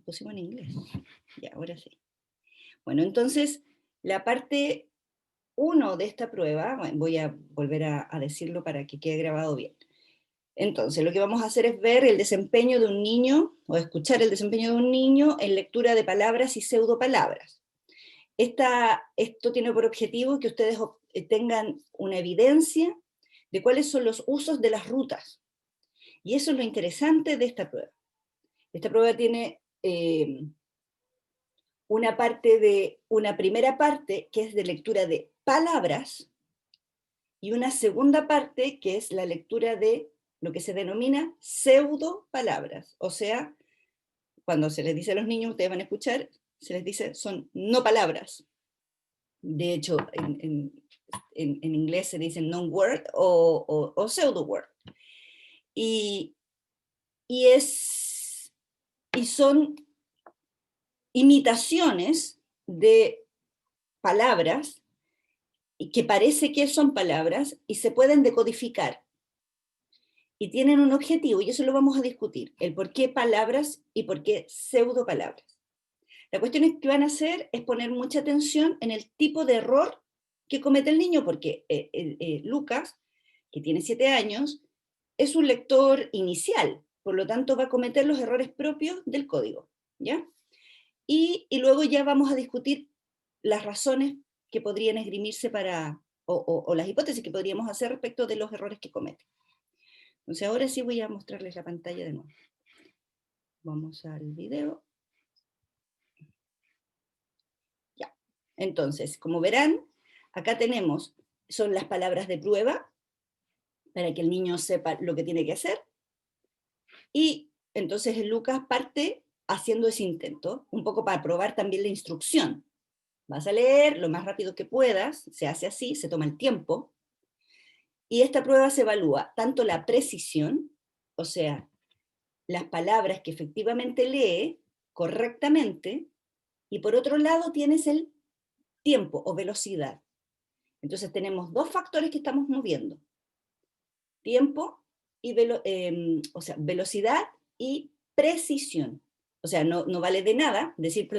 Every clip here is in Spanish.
pusimos en inglés. Ya, ahora sí. Bueno, entonces, la parte 1 de esta prueba, bueno, voy a volver a decirlo para que quede grabado bien. Entonces, lo que vamos a hacer es ver el desempeño de un niño, o escuchar el desempeño de un niño en lectura de palabras y pseudopalabras. Esto tiene por objetivo que ustedes tengan una evidencia de cuáles son los usos de las rutas. Y eso es lo interesante de esta prueba. Esta prueba tiene una primera parte que es de lectura de palabras y una segunda parte que es la lectura de lo que se denomina pseudopalabras. O sea, cuando se les dice a los niños, ustedes van a escuchar, se les dice son no palabras. De hecho, en inglés se dicen non-word o pseudo-word. Y son imitaciones de palabras y que parece que son palabras y se pueden decodificar. Y tienen un objetivo, y eso lo vamos a discutir, el por qué palabras y por qué pseudopalabras. La cuestión que van a hacer es poner mucha atención en el tipo de error que comete el niño, porque Lucas, que tiene 7 años, es un lector inicial, por lo tanto va a cometer los errores propios del código, ¿ya? Y luego ya vamos a discutir las razones que podrían esgrimirse o las hipótesis que podríamos hacer respecto de los errores que comete. Entonces ahora sí voy a mostrarles la pantalla de nuevo. Vamos al video. Ya. Entonces, como verán, acá son las palabras de prueba, para que el niño sepa lo que tiene que hacer. Y entonces Lucas parte haciendo ese intento, un poco para probar también la instrucción. Vas a leer lo más rápido que puedas, se hace así, se toma el tiempo, y esta prueba se evalúa tanto la precisión, o sea, las palabras que efectivamente lee correctamente, y por otro lado tienes el tiempo o velocidad. Entonces tenemos dos factores que estamos moviendo: tiempo y velocidad y precisión. O sea, no vale de nada decir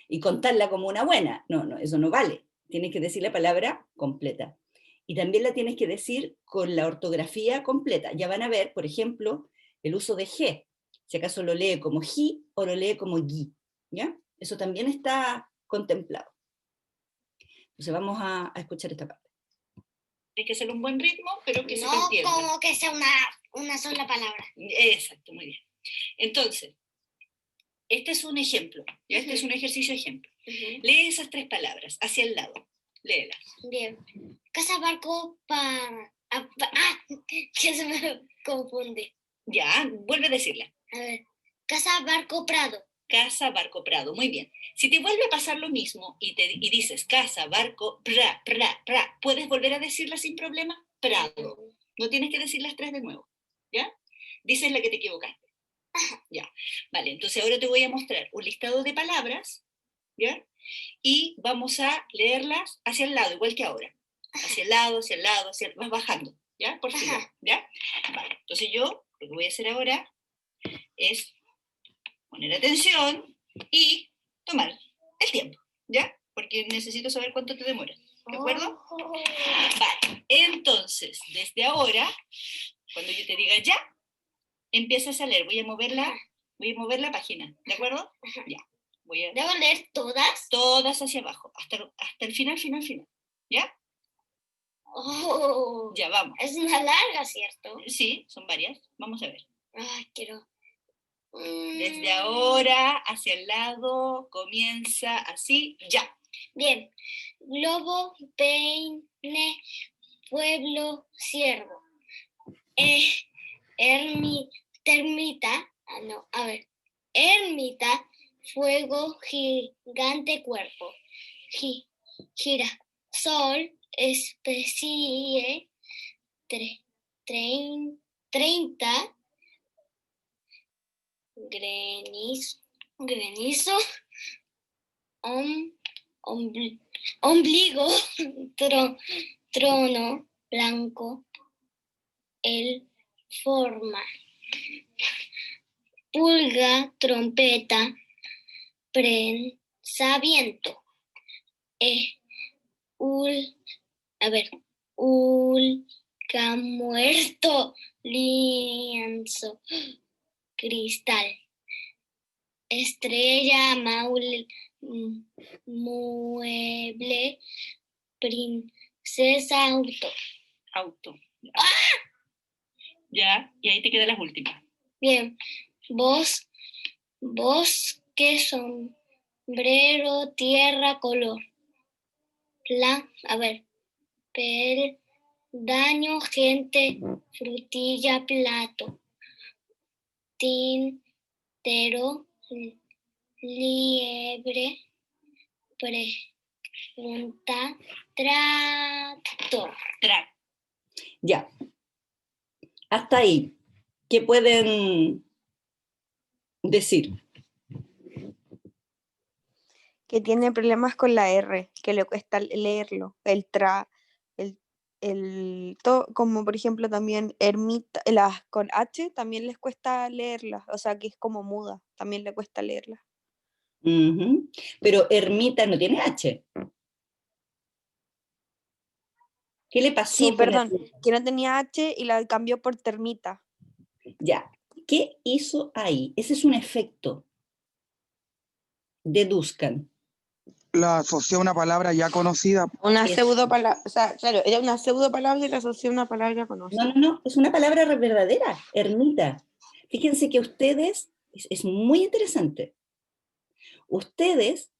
y contarla como una buena. No, eso no vale. Tienes que decir la palabra completa. Y también la tienes que decir con la ortografía completa. Ya van a ver, por ejemplo, el uso de G. Si acaso lo lee como ji o lo lee como gi. ¿Ya? Eso también está contemplado. Entonces vamos a escuchar esta parte. Hay que hacer un buen ritmo, pero que se te entienda. No como que sea una sola palabra. Exacto, muy bien. Entonces, este es un ejemplo, ¿ya? Este es un ejercicio ejemplo. Lee esas 3 palabras hacia el lado. Léelas. Bien. Casa, barco, que se me confunde. Ya, vuelve a decirla. A ver. Casa, barco, prado. Casa, barco, prado. Muy bien. Si te vuelve a pasar lo mismo y dices casa, barco, pra, ¿puedes volver a decirla sin problema? Prado. No tienes que decir las 3 de nuevo. ¿Ya? Dices la que te equivocaste. Ya. Vale, entonces ahora te voy a mostrar un listado de palabras, ¿ya? Y vamos a leerlas hacia el lado, igual que ahora. Hacia el lado, vas bajando, ¿ya? Por fin, ¿ya? Vale, entonces yo lo que voy a hacer ahora es poner atención y tomar el tiempo, ¿ya? Porque necesito saber cuánto te demoras, ¿de acuerdo? Vale, entonces, desde ahora, cuando yo te diga ya, empiezas a leer. Voy a mover la página, ¿de acuerdo? Ya. ¿Debo leer todas? Todas hacia abajo, hasta el final, ¿ya? Oh, ya, vamos. Es una larga, ¿cierto? Sí, son varias. Vamos a ver. Ay, quiero... Desde ahora, hacia el lado, comienza así, ya. Bien. Globo, peine, pueblo, ciervo. Termita, ermita, fuego, gigante, cuerpo. Girasol, especie, 30, granizo, ombligo, trono, blanco, el forma. pulga, trompeta, prensa, viento. Ul, a ver, ulca, muerto, lienzo, cristal, estrella, maule, mueble, princesa, auto. Auto. Ya, y ahí te quedan las últimas. Bien, bosque, sombrero, tierra, color. A ver, daño, gente, frutilla, plato. Tintero, liebre, pregunta, tractor. Ya. Hasta ahí. ¿Qué pueden decir? Que tiene problemas con la R, que le cuesta leerlo, como por ejemplo también ermita, las con H también les cuesta leerlas, o sea que es como muda, también le cuesta leerlas. Uh-huh. Pero ermita no tiene H. ¿Qué le pasó? Sí, perdón, que no tenía H y la cambió por termita. Ya, ¿qué hizo ahí? Ese es un efecto. Deduzcan. La asoció a una palabra ya conocida. Una pseudo palabra, o sea, claro, era una pseudo palabra y la asoció a una palabra conocida. No, es una palabra verdadera, ermita. Fíjense que ustedes, es muy interesante, ustedes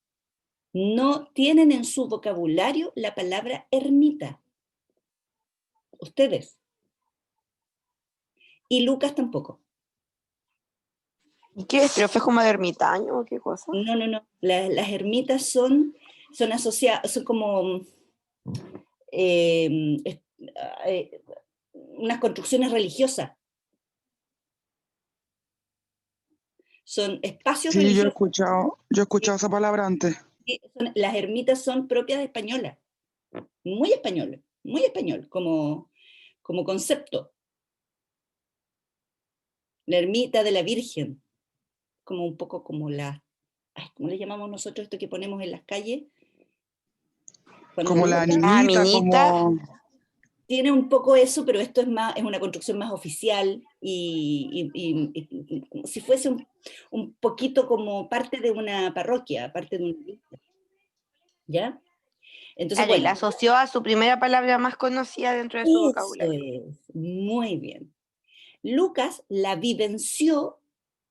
no tienen en su vocabulario la palabra ermita. Ustedes. Y Lucas tampoco. ¿Y qué es? ¿Pero fue como de ermitaño o qué cosa? No. Las ermitas son asociadas, son como unas construcciones religiosas. Son espacios Sí, yo he religiosos. escuchado esa palabra antes. Las ermitas son propias de españolas. Muy español, como concepto. La ermita de la Virgen, como un poco como ¿cómo le llamamos nosotros esto que ponemos en las calles? Como la niñita, como... Tiene un poco eso, pero esto es una construcción más oficial y si fuese un poquito como parte de una parroquia, parte de una iglesia. ¿Ya? Entonces, claro, y la asoció a su primera palabra más conocida dentro de su vocabulario. Eso es, muy bien. Lucas la vivenció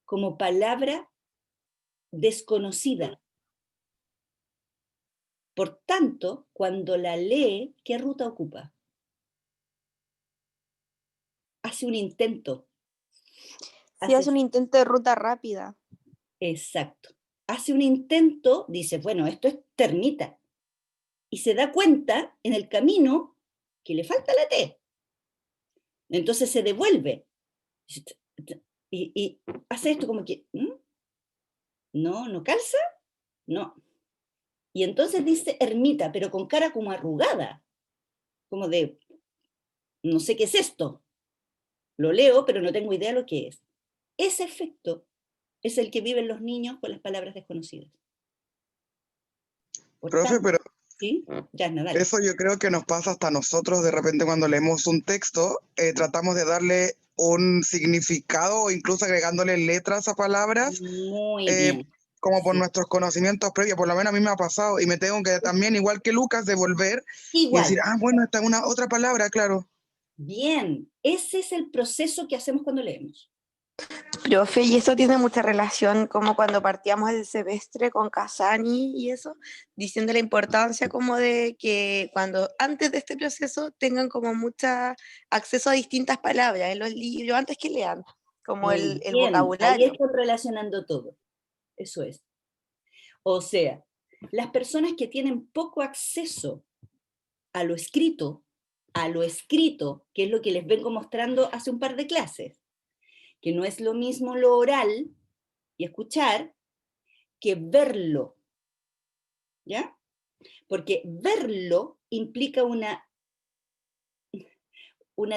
como palabra desconocida. Por tanto, cuando la lee, ¿qué ruta ocupa? Hace un intento. Sí, hace un intento de ruta rápida. Exacto. Hace un intento, dice, bueno, esto es termita. Y se da cuenta en el camino que le falta la T. Entonces se devuelve. Y hace esto como que, no calza, no. Y entonces dice ermita, pero con cara como arrugada, como de, no sé qué es esto. Lo leo, pero no tengo idea de lo que es. Ese efecto es el que viven los niños con las palabras desconocidas. Por Profe, tanto, pero ¿sí? Ya, dale. eso yo creo que nos pasa hasta nosotros de repente cuando leemos un texto, tratamos de darle un significado o incluso agregándole letras a palabras. Muy bien. Como por nuestros conocimientos previos, por lo menos a mí me ha pasado y me tengo que también, igual que Lucas, devolver y decir, bueno, esta es una otra palabra, claro. Bien, ese es el proceso que hacemos cuando leemos. Profe, y eso tiene mucha relación como cuando partíamos el semestre con Casani y eso, diciendo la importancia como de que cuando antes de este proceso tengan como mucha acceso a distintas palabras en los libros antes que lean, como el vocabulario. Ahí están relacionando todo, eso es. O sea, las personas que tienen poco acceso a lo escrito, que es lo que les vengo mostrando hace un par de clases, que no es lo mismo lo oral y escuchar que verlo, ¿ya? Porque verlo implica una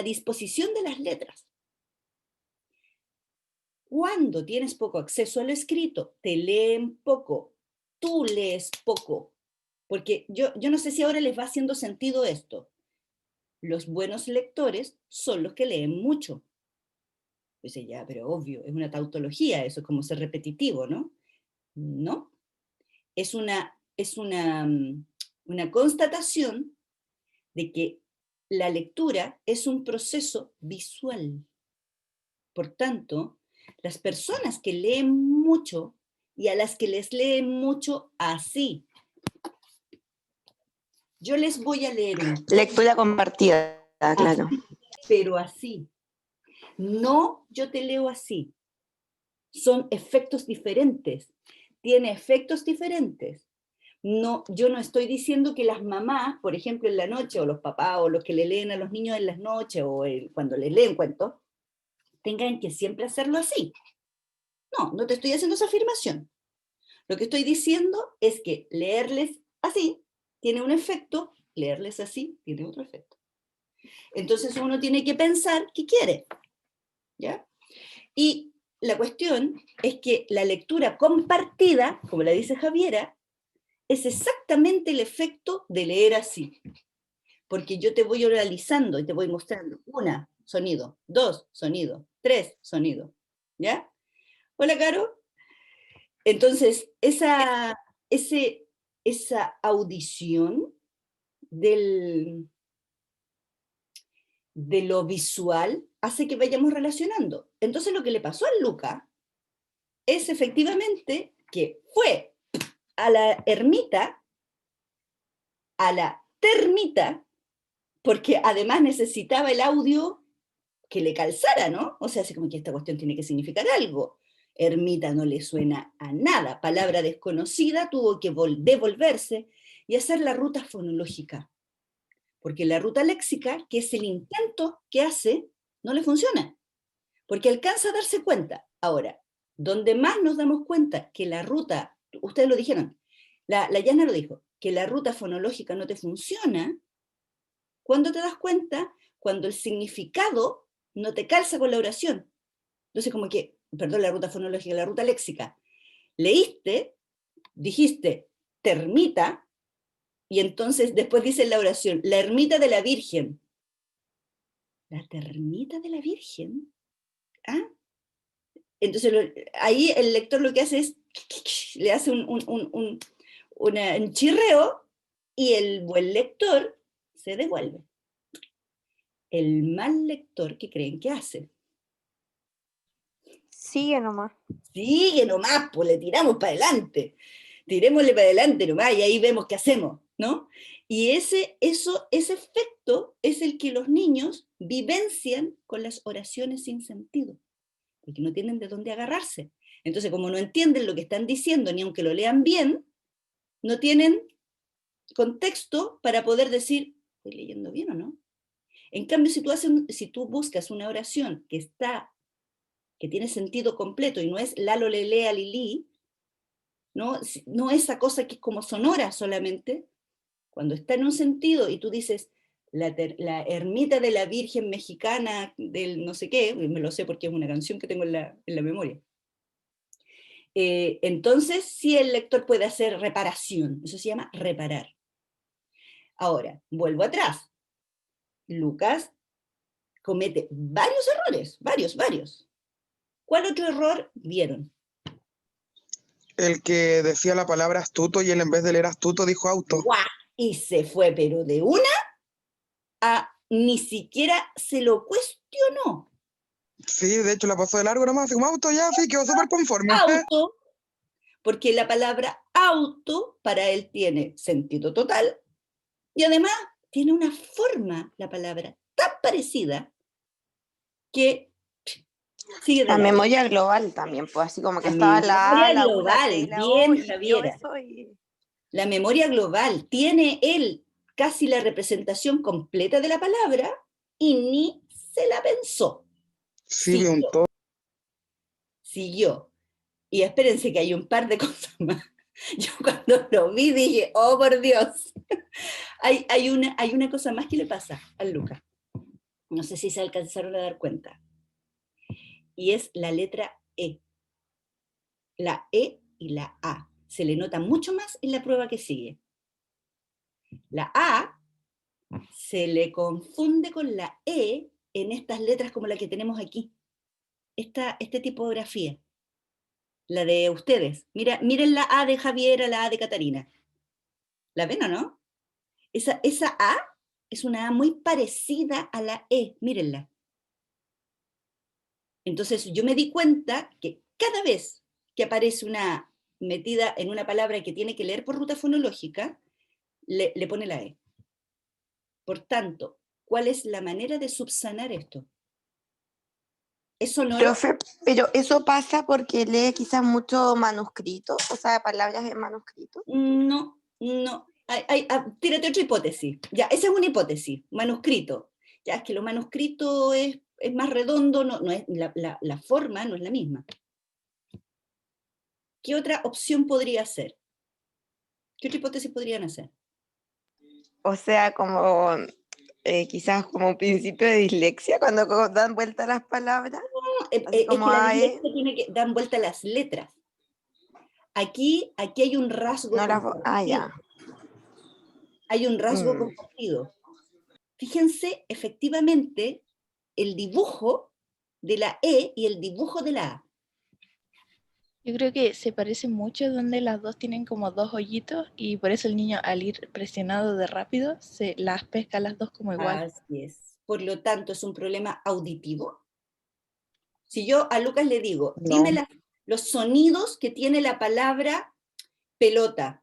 disposición de las letras. Cuando tienes poco acceso a lo escrito, te leen poco, tú lees poco. Porque yo no sé si ahora les va haciendo sentido esto. Los buenos lectores son los que leen mucho. Pues ya, pero obvio, es una tautología, eso es como ser repetitivo, ¿no? No. Es una constatación de que la lectura es un proceso visual. Por tanto, las personas que leen mucho y a las que les leen mucho así, yo les voy a leer un texto, Lectura compartida, claro. así, pero así. No, yo te leo así. Son efectos diferentes. Tiene efectos diferentes. No, yo no estoy diciendo que las mamás, por ejemplo, en la noche, o los papás, o los que le leen a los niños en las noches, o cuando les leen cuentos, tengan que siempre hacerlo así. No, no te estoy haciendo esa afirmación. Lo que estoy diciendo es que leerles así tiene un efecto, leerles así tiene otro efecto. Entonces uno tiene que pensar qué quiere, ¿ya? Y la cuestión es que la lectura compartida, como la dice Javiera, es exactamente el efecto de leer así. Porque yo te voy oralizando y te voy mostrando 1, sonido, 2, sonido, 3, sonido, ¿ya? Hola, Caro. Entonces, esa audición de lo visual hace que vayamos relacionando. Entonces, lo que le pasó a Luca es efectivamente que fue a la ermita, a la termita, porque además necesitaba el audio que le calzara, ¿no? O sea, así como que esta cuestión tiene que significar algo. Ermita no le suena a nada, palabra desconocida, tuvo que devolverse y hacer la ruta fonológica. Porque la ruta léxica, que es el intento que hace, no le funciona. Porque alcanza a darse cuenta. Ahora, donde más nos damos cuenta que la ruta, ustedes lo dijeron, la Yana lo dijo, que la ruta fonológica no te funciona, ¿cuándo te das cuenta? Cuando el significado no te calza con la oración. Entonces, como que, perdón, la ruta fonológica, la ruta léxica, leíste, dijiste termita, y entonces después dice en la oración, la ermita de la Virgen. ¿La termita de la Virgen? ¿Ah? Entonces ahí el lector lo que hace es, le hace un chirreo, y el buen lector se devuelve. El mal lector, ¿qué creen que hace? Sigue nomás. Sigue nomás, pues le tiramos para adelante. Tirémosle para adelante nomás y ahí vemos qué hacemos, ¿no? Y ese efecto es el que los niños vivencian con las oraciones sin sentido, porque no tienen de dónde agarrarse. Entonces, como no entienden lo que están diciendo, ni aunque lo lean bien, no tienen contexto para poder decir, ¿estoy leyendo bien o no? En cambio, si tú buscas una oración que tiene sentido completo y no es Lalo, Lelea, Lili, no esa cosa que es como sonora solamente, cuando está en un sentido y tú dices, la ermita de la Virgen mexicana del no sé qué, me lo sé porque es una canción que tengo en la memoria. Entonces, sí, el lector puede hacer reparación, eso se llama reparar. Ahora, vuelvo atrás. Lucas comete varios errores, varios. ¿Cuál otro error vieron? El que decía la palabra astuto y él en vez de leer astuto dijo auto. ¡Guau! Y se fue, pero de una a ni siquiera se lo cuestionó. Sí, de hecho la pasó de largo nomás, así como auto ya, sí, quedó súper conforme. Auto, porque la palabra auto para él tiene sentido total y además tiene una forma, la palabra, tan parecida que sigue La de largo. memoria global también, pues así como que La estaba la A, memoria la U, la T y global, la O, bien, y vio Javiera. eso y... La memoria global tiene él casi la representación completa de la palabra y ni se la pensó. Sí, vi un todo. Siguió. Y espérense que hay un par de cosas más. Yo cuando lo vi dije, oh por Dios. hay una cosa más que le pasa al Lucas. No sé si se alcanzaron a dar cuenta. Y es la letra E. La E y la A. Se le nota mucho más en la prueba que sigue. La A se le confunde con la E en estas letras como la que tenemos aquí. Este tipografía. La de ustedes. Miren la A de Javiera, la A de Catarina. ¿La ven o no? Esa A es una A muy parecida a la E. Mírenla. Entonces yo me di cuenta que cada vez que aparece una A metida en una palabra que tiene que leer por ruta fonológica, le pone la E. Por tanto, ¿cuál es la manera de subsanar esto? ¿Es sonoro? Profe, pero eso pasa porque lee quizás mucho manuscrito, o sea, palabras en manuscrito. No. Tírate otra hipótesis. Ya, esa es una hipótesis. Manuscrito. Ya, es que lo manuscrito es más redondo, no es, la forma no es la misma. ¿Qué otra opción podría ser? ¿Qué otra hipótesis podrían hacer? O sea, como quizás como un principio de dislexia, cuando dan vuelta las palabras. Es como que la A, E. dislexia tiene que dar vuelta las letras. Aquí hay un rasgo No las compartido. ya. Hay un rasgo compartido. Fíjense, efectivamente, el dibujo de la E y el dibujo de la A. Yo creo que se parecen mucho donde las dos tienen como dos hoyitos y por eso el niño al ir presionado de rápido se las pesca las dos como igual. Así es. Por lo tanto, es un problema auditivo. Si yo a Lucas le digo, No. dime los sonidos que tiene la palabra pelota,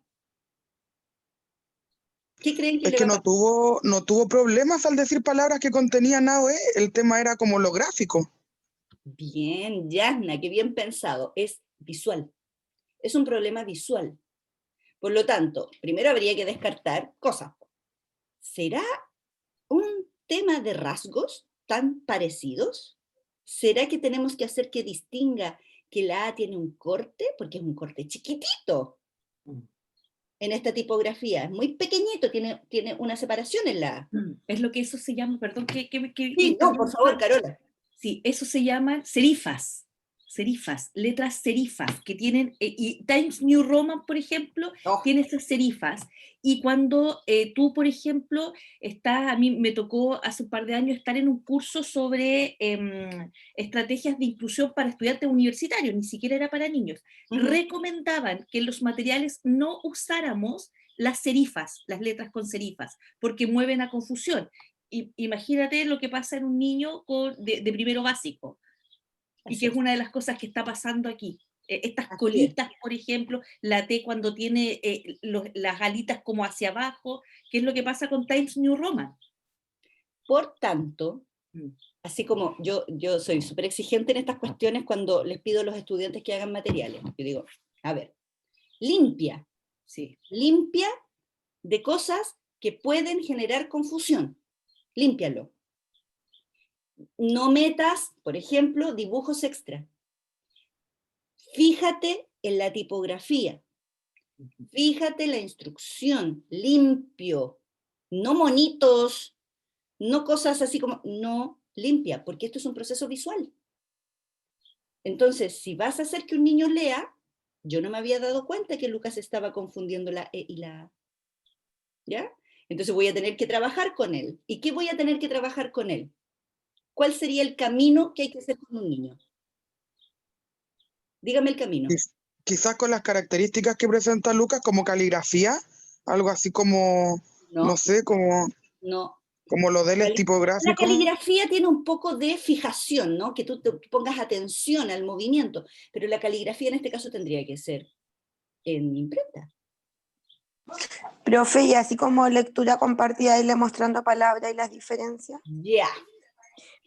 ¿qué creen que Es le que va a no pasar? no tuvo problemas al decir palabras que contenían AOE, el tema era como lo gráfico. Bien, Yasna, qué bien pensado. Es visual. Es un problema visual. Por lo tanto, primero habría que descartar cosas. ¿Será un tema de rasgos tan parecidos? ¿Será que tenemos que hacer que distinga que la A tiene un corte? Porque es un corte chiquitito en esta tipografía. Es muy pequeñito, tiene una separación en la A. Es lo que eso se llama, perdón, Sí, no, por favor, Carola. Sí, eso se llaman serifas, letras serifas, que tienen, y Times New Roman, por ejemplo, Oh. tiene esas serifas, y cuando tú, por ejemplo, a mí me tocó hace un par de años estar en un curso sobre estrategias de inclusión para estudiantes universitarios, ni siquiera era para niños, recomendaban que en los materiales no usáramos las serifas, las letras con serifas, porque mueven a confusión. Imagínate lo que pasa en un niño de primero básico, y que es una de las cosas que está pasando aquí. Estas colitas, por ejemplo, la T cuando tiene las alitas como hacia abajo, que es lo que pasa con Times New Roman. Por tanto, así como yo soy súper exigente en estas cuestiones cuando les pido a los estudiantes que hagan materiales. Yo digo, a ver, limpia de cosas que pueden generar confusión. Límpialo. No metas, por ejemplo, dibujos extra. Fíjate en la tipografía. Fíjate en la instrucción. Limpio. No monitos, no cosas así como, no, limpia, porque esto es un proceso visual. Entonces, si vas a hacer que un niño lea, yo no me había dado cuenta que Lucas estaba confundiendo la E y la A. ¿Ya? Entonces voy a tener que trabajar con él. ¿Y qué voy a tener que trabajar con él? ¿Cuál sería el camino que hay que hacer con un niño? Dígame el camino. Quizás con las características que presenta Lucas, como caligrafía, algo así como, no sé, como lo del tipográfico. La caligrafía tiene un poco de fijación, ¿no? Que tú te pongas atención al movimiento, pero la caligrafía en este caso tendría que ser en imprenta. Profe, y así como lectura compartida, irle mostrando palabras y las diferencias. Ya.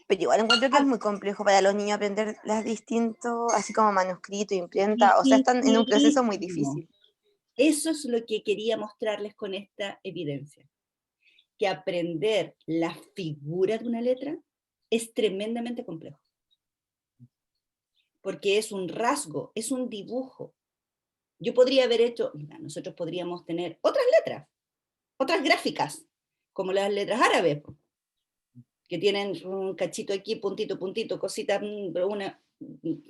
Pero igual encuentro que es muy complejo para los niños aprender las distintas, así como manuscrito, imprenta, o sea, están en un proceso muy difícil. Eso es lo que quería mostrarles con esta evidencia. Que aprender la figura de una letra es tremendamente complejo. Porque es un rasgo, es un dibujo. Yo podría haber hecho, mira, nosotros podríamos tener otras letras, otras gráficas, como las letras árabes, que tienen un cachito aquí, puntito, puntito, cosita,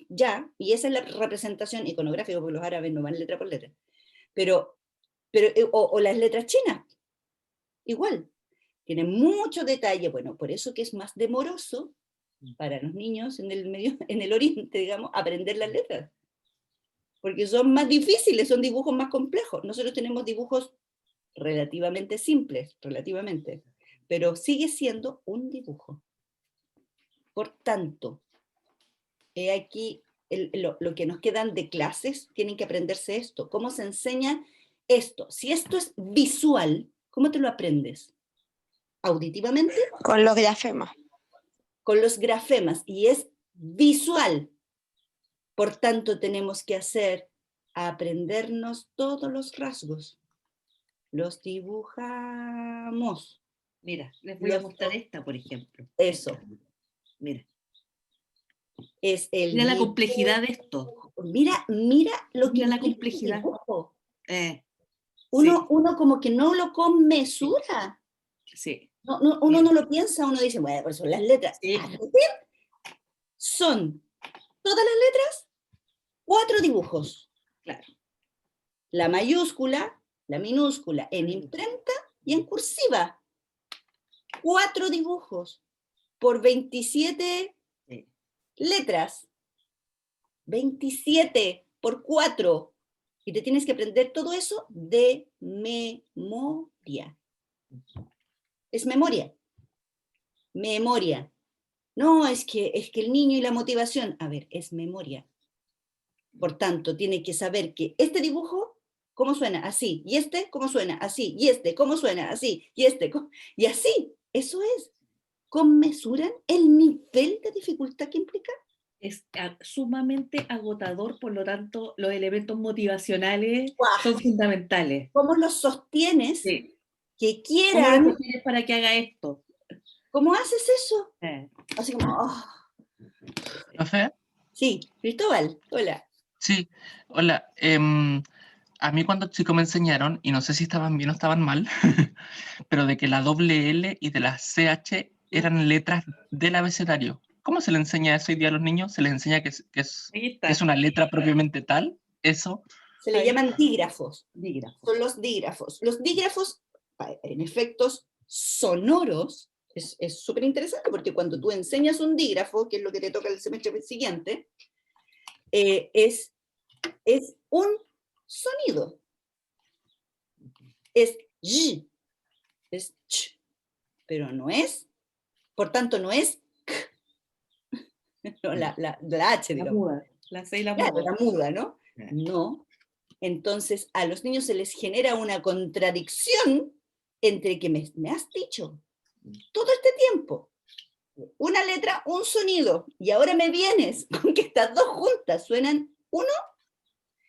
ya, y esa es la representación iconográfica, porque los árabes no van letra por letra, pero o las letras chinas, igual, tienen mucho detalle, bueno, por eso que es más demoroso para los niños en el oriente, digamos, aprender las letras, porque son más difíciles, son dibujos más complejos. Nosotros tenemos dibujos relativamente simples, relativamente, pero sigue siendo un dibujo. Por tanto, he aquí lo que nos quedan de clases, tienen que aprenderse esto. ¿Cómo se enseña esto? Si esto es visual, ¿cómo te lo aprendes? ¿Auditivamente? Con los grafemas. Con los grafemas, y es visual. Por tanto, tenemos que aprendernos todos los rasgos. Los dibujamos. Mira, les voy a mostrar esta, por ejemplo. Eso. Mira. Es el Mira la dibujo. complejidad de esto. Mira lo que Mira la implica el complejidad. dibujo. Sí. Uno como que no lo conmesura. Sí. Uno Mira. no lo piensa, uno dice, bueno, pues son las letras. Sí. Son todas las letras, 4 dibujos. Claro. La mayúscula, la minúscula, en imprenta y en cursiva. 4 dibujos por 27 letras. 27 por 4. Y te tienes que aprender todo eso de memoria. Es memoria. Memoria. No, es que el niño y la motivación. A ver, es memoria. Por tanto, tiene que saber que este dibujo, ¿cómo suena? Así. Y este, ¿cómo suena? Así. Y este, ¿cómo suena? Así. Y este, y así. Eso es. ¿Conmesuran el nivel de dificultad que implica? Es sumamente agotador, por lo tanto, los elementos motivacionales ¡Guau! son fundamentales. ¿Cómo los sostienes? Sí. Que ¿Cómo quieran. lo sostienes para que haga esto? ¿Cómo haces eso? Así como, oh. ¿Profe? Sí, Cristóbal, hola. Sí, hola. A mí cuando chico me enseñaron, y no sé si estaban bien o estaban mal, pero de que la doble L y de la CH eran letras del abecedario. ¿Cómo se le enseña eso hoy día a los niños? ¿Se les enseña que es una letra propiamente tal? Eso. Se le Ahí llaman está. dígrafos. Dígrafos. Son los dígrafos. Los dígrafos, en efectos sonoros, es súper interesante porque cuando tú enseñas un dígrafo, que es lo que te toca el semestre siguiente, es un sonido. Es y, es ch, pero no es, por tanto no es k. No, la H, La digamos. muda. La C y la Claro, muda. la muda, ¿no? No. Entonces a los niños se les genera una contradicción entre que me has dicho todo este tiempo una letra, un sonido, y ahora me vienes con que estas dos juntas suenan uno.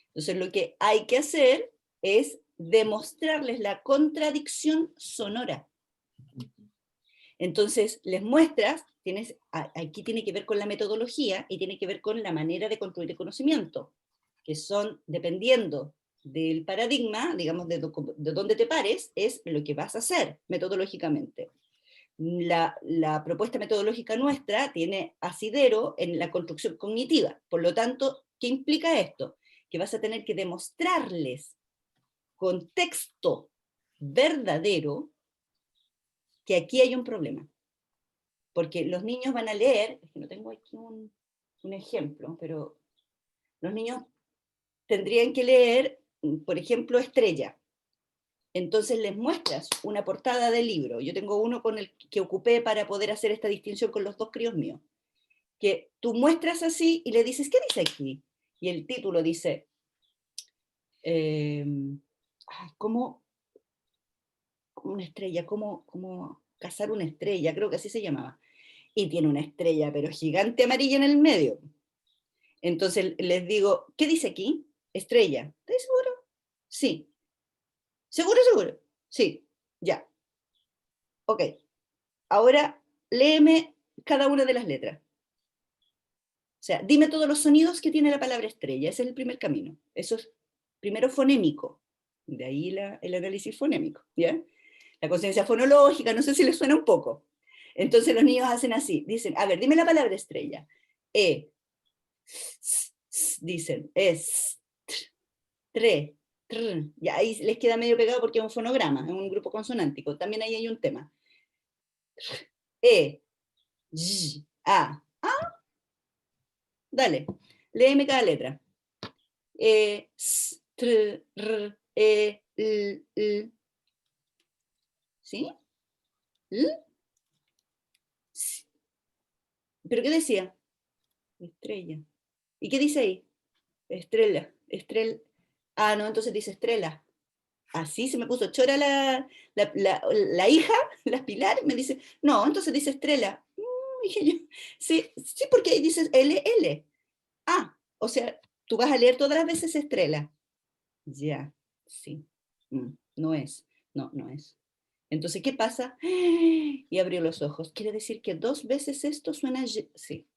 Entonces lo que hay que hacer es demostrarles la contradicción sonora. Entonces les muestras, aquí tiene que ver con la metodología y tiene que ver con la manera de construir el conocimiento, que son, dependiendo del paradigma, digamos, de dónde te pares, es lo que vas a hacer metodológicamente. La propuesta metodológica nuestra tiene asidero en la construcción cognitiva. Por lo tanto, ¿qué implica esto? Que vas a tener que demostrarles con texto verdadero que aquí hay un problema. Porque los niños van a leer, es que no tengo aquí un ejemplo, pero los niños tendrían que leer, por ejemplo, Estrella. Entonces les muestras una portada del libro. Yo tengo uno con el que ocupé para poder hacer esta distinción con los 2 críos míos. Que tú muestras así y le dices, ¿qué dice aquí? Y el título dice, ¿cómo una estrella? ¿Cómo cazar una estrella? Creo que así se llamaba. Y tiene una estrella, pero gigante amarilla en el medio. Entonces les digo, ¿qué dice aquí? Estrella. ¿Estás seguro? Sí. ¿Seguro, seguro? Sí. Ya. Ok. Ahora léeme cada una de las letras. O sea, dime todos los sonidos que tiene la palabra estrella. Ese es el primer camino. Eso es primero fonémico. De ahí el análisis fonémico. ¿Ya? La conciencia fonológica, no sé si les suena un poco. Entonces los niños hacen así. Dicen, a ver, dime la palabra estrella. dicen, es, tre, tr. Ya ahí les queda medio pegado porque es un fonograma, es un grupo consonántico. También ahí hay un tema. E, y, a. Dale, léeme cada letra. E, s, tr, r, e, l. ¿Sí? ¿L? ¿Pero qué decía? Estrella. ¿Y qué dice ahí? Estrella. Ah, no, entonces dice estrella. Así se me puso chora la hija, la Pilar, me dice, no, entonces dice estrella. Dije yo, sí, sí, porque ahí dices LL. Ah, o sea, tú vas a leer todas las veces estrella. Ya, sí. No es. No, no es. Entonces, ¿qué pasa? Y abrió los ojos. Quiere decir que 2 veces esto suena... Sí.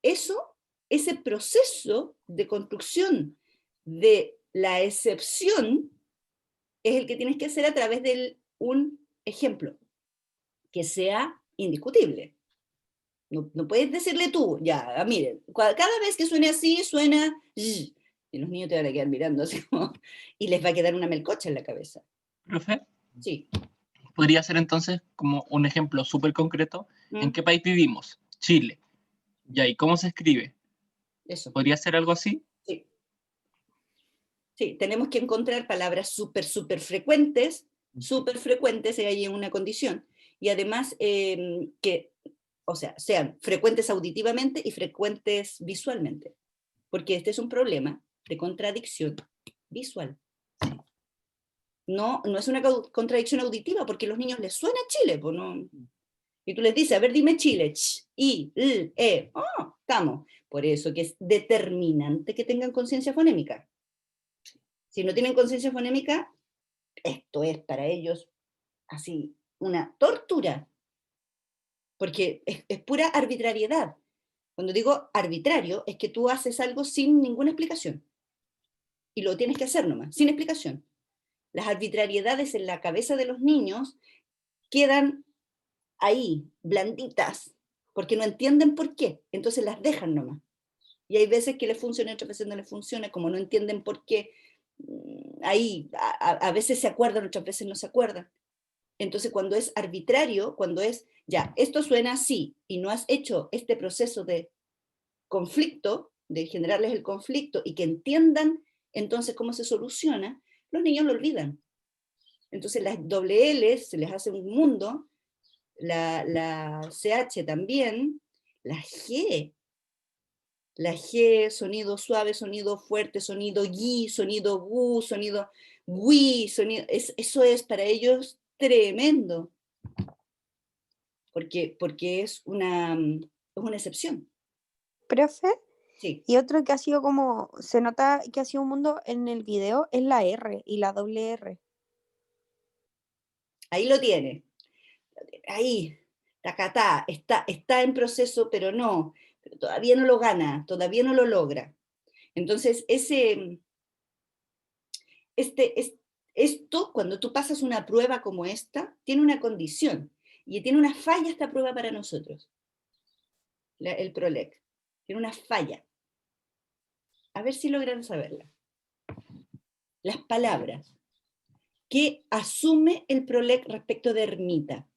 Eso, ese proceso de construcción de la excepción es el que tienes que hacer a través de un ejemplo que sea indiscutible. No puedes decirle tú, ya, miren, cada vez que suene así, suena... Y los niños te van a quedar mirando así como, y les va a quedar una melcocha en la cabeza. ¿Profe? Sí. Podría ser entonces como un ejemplo súper concreto. ¿En qué país vivimos? Chile. Ya, ¿y cómo se escribe? Eso. ¿Podría ser algo así? Sí. Sí, tenemos que encontrar palabras súper frecuentes, y hay una condición. Y además que, o sea, sean frecuentes auditivamente y frecuentes visualmente. Porque este es un problema de contradicción visual. No es una contradicción auditiva, porque a los niños les suena Chile, pues no. Y tú les dices, a ver, dime Chile, estamos. Por eso que es determinante que tengan conciencia fonémica. Si no tienen conciencia fonémica, esto es para ellos así una tortura, porque es pura arbitrariedad. Cuando digo arbitrario, es que tú haces algo sin ninguna explicación. Y lo tienes que hacer nomás, sin explicación. Las arbitrariedades en la cabeza de los niños quedan ahí, blanditas, porque no entienden por qué, entonces las dejan nomás. Y hay veces que les funciona, otras veces no les funciona, como no entienden por qué, ahí a veces se acuerdan, otras veces no se acuerdan. Entonces cuando es arbitrario, cuando es, ya, esto suena así, y no has hecho este proceso de conflicto, de generarles el conflicto, y que entiendan entonces cómo se soluciona, los niños lo olvidan. Entonces las doble L se les hace un mundo, la CH también, la G, sonido suave, sonido fuerte, sonido yi, sonido gu, sonido wi, sonido, eso es para ellos tremendo, porque es una excepción. Profe, Sí, y otro que ha sido como, se nota que ha sido un mundo en el video, es la R y la doble R. ahí lo tiene, ahí, tacatá, está en proceso, pero todavía no lo gana, todavía no lo logra. Entonces, esto, cuando tú pasas una prueba como esta, tiene una condición, y tiene una falla esta prueba para nosotros, el PROLEC, tiene una falla. A ver si logran saberla. Las palabras que asume el PROLEC respecto de ermita.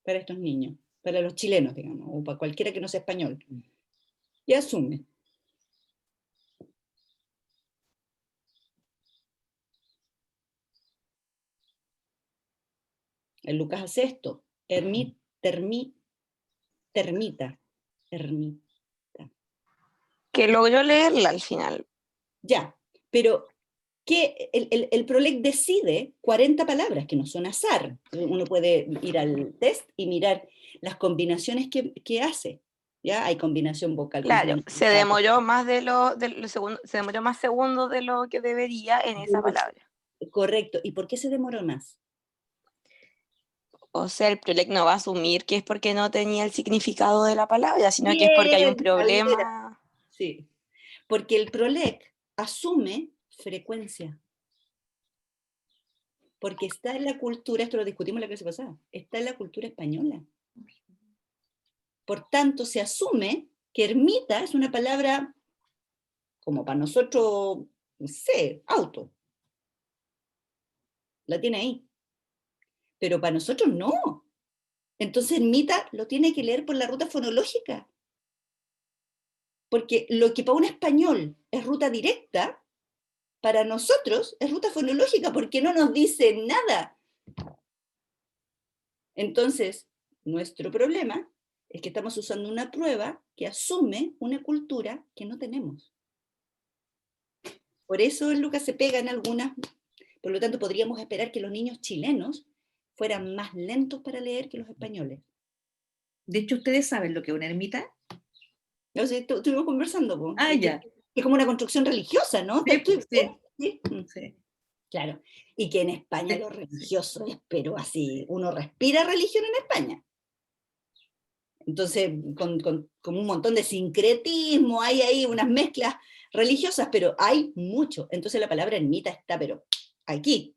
Para estos niños, para los chilenos, digamos, o para cualquiera que no sea español. Y asume. El Lucas hace esto. Termita. Que logró leerla al final. Ya, pero que el PROLEC decide 40 palabras, que no son azar. Uno puede ir al test y mirar las combinaciones que hace. ¿Ya? Hay combinación vocal. Claro, se demoró más se demoró más segundos de lo que debería en esa palabra. Correcto. ¿Y por qué se demoró más? O sea, el PROLEC no va a asumir que es porque no tenía el significado de la palabra, sino que es porque hay un problema. Sí, porque el PROLEC asume frecuencia. porque está en la cultura, esto lo discutimos la clase pasada, está en la cultura española. Por tanto, se asume que ermita es una palabra como para nosotros, no sé, auto. La tiene ahí. Pero para nosotros no. Entonces ermita lo tiene que leer por la ruta fonológica. Porque lo que para un español es ruta directa, para nosotros es ruta fonológica, porque no nos dice nada. Entonces, nuestro problema es que estamos usando una prueba que asume una cultura que no tenemos. Por eso Lucas se pega en algunas, por lo tanto podríamos esperar que los niños chilenos fueran más lentos para leer que los españoles. De hecho, ¿ustedes saben lo que es una ermita? O sea, estuvimos conversando, po, Ah, de ya. que es como una construcción religiosa, ¿no? Sí, pues, sí. ¿Sí? Sí. Claro. Y que en España Sí, lo religioso es, pero así, uno respira religión en España. Entonces, con un montón de sincretismo, hay ahí unas mezclas religiosas, pero hay mucho. Entonces la palabra ermita está, pero aquí.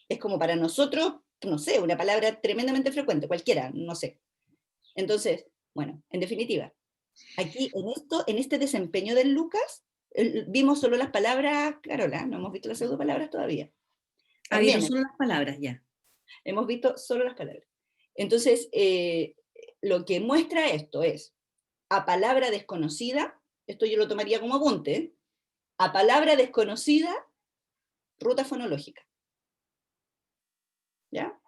Es como para nosotros, no sé, una palabra tremendamente frecuente, cualquiera, no sé. Entonces, bueno, en definitiva, aquí en este desempeño del Lucas, vimos solo las palabras, Carola, no hemos visto las pseudopalabras todavía. Ah, bien, También no son las palabras ya. hemos visto solo las palabras. Entonces, lo que muestra esto es, a palabra desconocida, esto yo lo tomaría como apunte, a palabra desconocida, ruta fonológica. ¿Ya?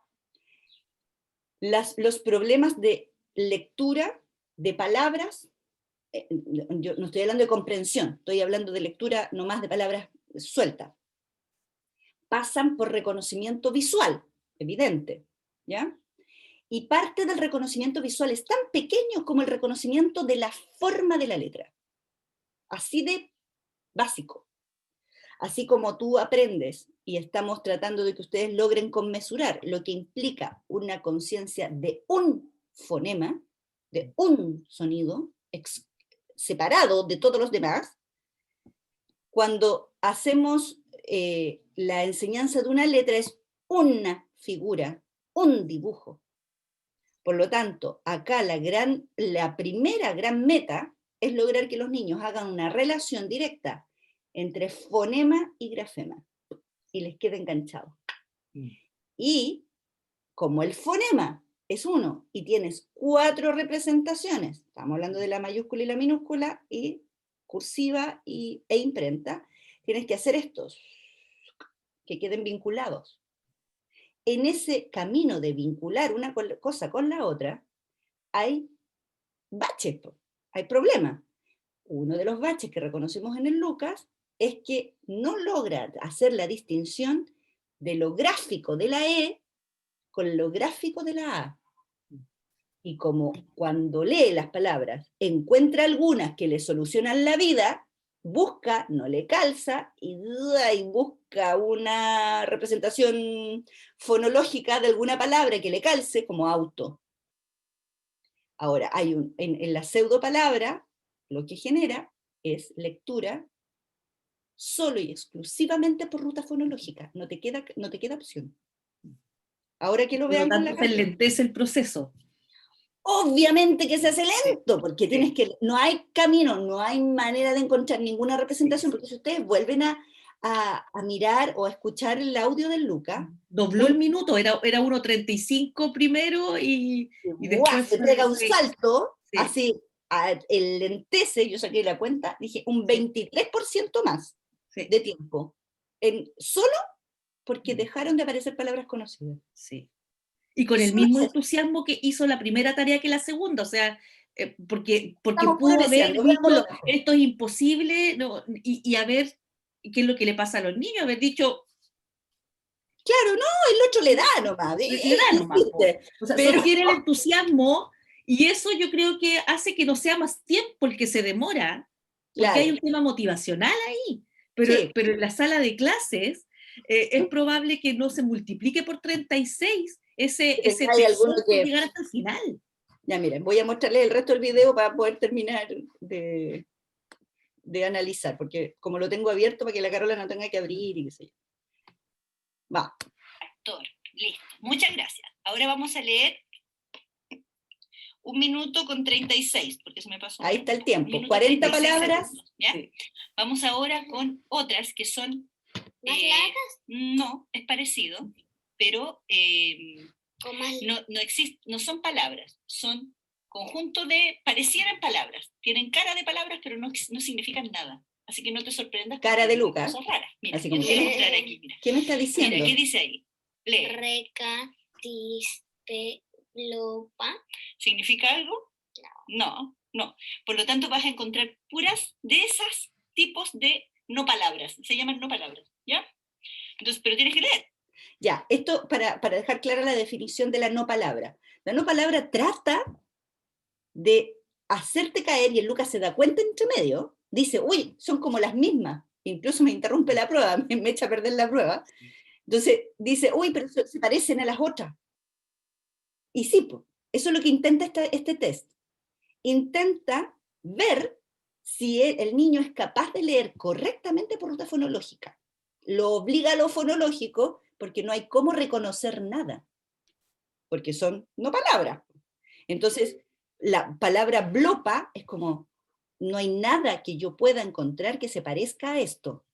Los problemas de lectura de palabras, yo no estoy hablando de comprensión, estoy hablando de lectura nomás de palabras sueltas, pasan por reconocimiento visual, evidente, ¿ya? Y parte del reconocimiento visual es tan pequeño como el reconocimiento de la forma de la letra. Así de básico. Así como tú aprendes, y estamos tratando de que ustedes logren conmesurar lo que implica una conciencia de un fonema, de un sonido, separado de todos los demás, cuando hacemos la enseñanza de una letra es una figura, un dibujo. Por lo tanto, acá la primera gran meta es lograr que los niños hagan una relación directa entre fonema y grafema, y les quede enganchado. Y como el fonema es uno, y tienes 4 representaciones, estamos hablando de la mayúscula y la minúscula, y cursiva e imprenta, tienes que hacer estos, que queden vinculados. En ese camino de vincular una cosa con la otra, hay baches, hay problemas. Uno de los baches que reconocemos en el Lucas es que no logra hacer la distinción de lo gráfico de la E con lo gráfico de la A. Y como cuando lee las palabras encuentra algunas que le solucionan la vida, busca, no le calza, y busca una representación fonológica de alguna palabra que le calce, como auto. Ahora, en la pseudopalabra, lo que genera es lectura solo y exclusivamente por ruta fonológica, no te queda opción. Ahora que lo Por lo vean con la tanto, se cara. enlentece el proceso. Obviamente que se hace lento, porque no hay camino, no hay manera de encontrar ninguna representación, porque si ustedes vuelven a mirar o a escuchar el audio del Lucas, Dobló el minuto, era 1:35 primero y después se pega un salto, sí. así, el lentece, yo saqué la cuenta, dije un 23% más de tiempo, solo porque dejaron de aparecer palabras conocidas. Sí. Y con el mismo entusiasmo que hizo la primera tarea que la segunda, o sea, porque pudo haber dicho, esto es imposible, no, y a ver qué es lo que le pasa a los niños, haber dicho... Claro, no, el otro le da nomás. Le da nomás. O sea, pero... sostiene el entusiasmo, y eso yo creo que hace que no sea más tiempo el que se demora, porque claro. hay un tema motivacional ahí, pero en la sala de clases es probable que no se multiplique por 36 ese tesón que llegar hasta el final. Ya miren, voy a mostrarles el resto del video para poder terminar de analizar, porque como lo tengo abierto para que la Carola no tenga que abrir y qué sé yo. Va. tractor. Listo. Muchas gracias. Ahora vamos a leer 1 minuto con 36, porque se me pasó. Ahí está el tiempo, 1 minuto 40 36 palabras. segundos, ¿ya? Sí. Vamos ahora con otras que son... ¿Más largas? No, es parecido, pero ¿O más no son palabras, son conjunto de... parecieran palabras, tienen cara de palabras, pero no significan nada. Así que no te sorprendas. Cara porque de Luca. Cosas raras. Mira, Así yo como, te voy a mostrar aquí, mira. ¿Qué me está diciendo? Mira, ¿qué dice ahí? Lee. Recatispelopa? ¿Significa algo? No. Por lo tanto, vas a encontrar puras de esos tipos de no palabras. Se llaman no palabras, ¿ya? Entonces, pero tienes que leer. Ya, esto para dejar clara la definición de la no palabra. La no palabra trata de hacerte caer, y el Lucas se da cuenta entre medio, dice, uy, son como las mismas, incluso me interrumpe la prueba, me echa a perder la prueba. Entonces dice, uy, pero se parecen a las otras. Y sí, pues, eso es lo que intenta este test. Intenta ver si el niño es capaz de leer correctamente por ruta fonológica. Lo obliga a lo fonológico porque no hay cómo reconocer nada, porque son no palabras. Entonces, la palabra blopa es como, no hay nada que yo pueda encontrar que se parezca a esto.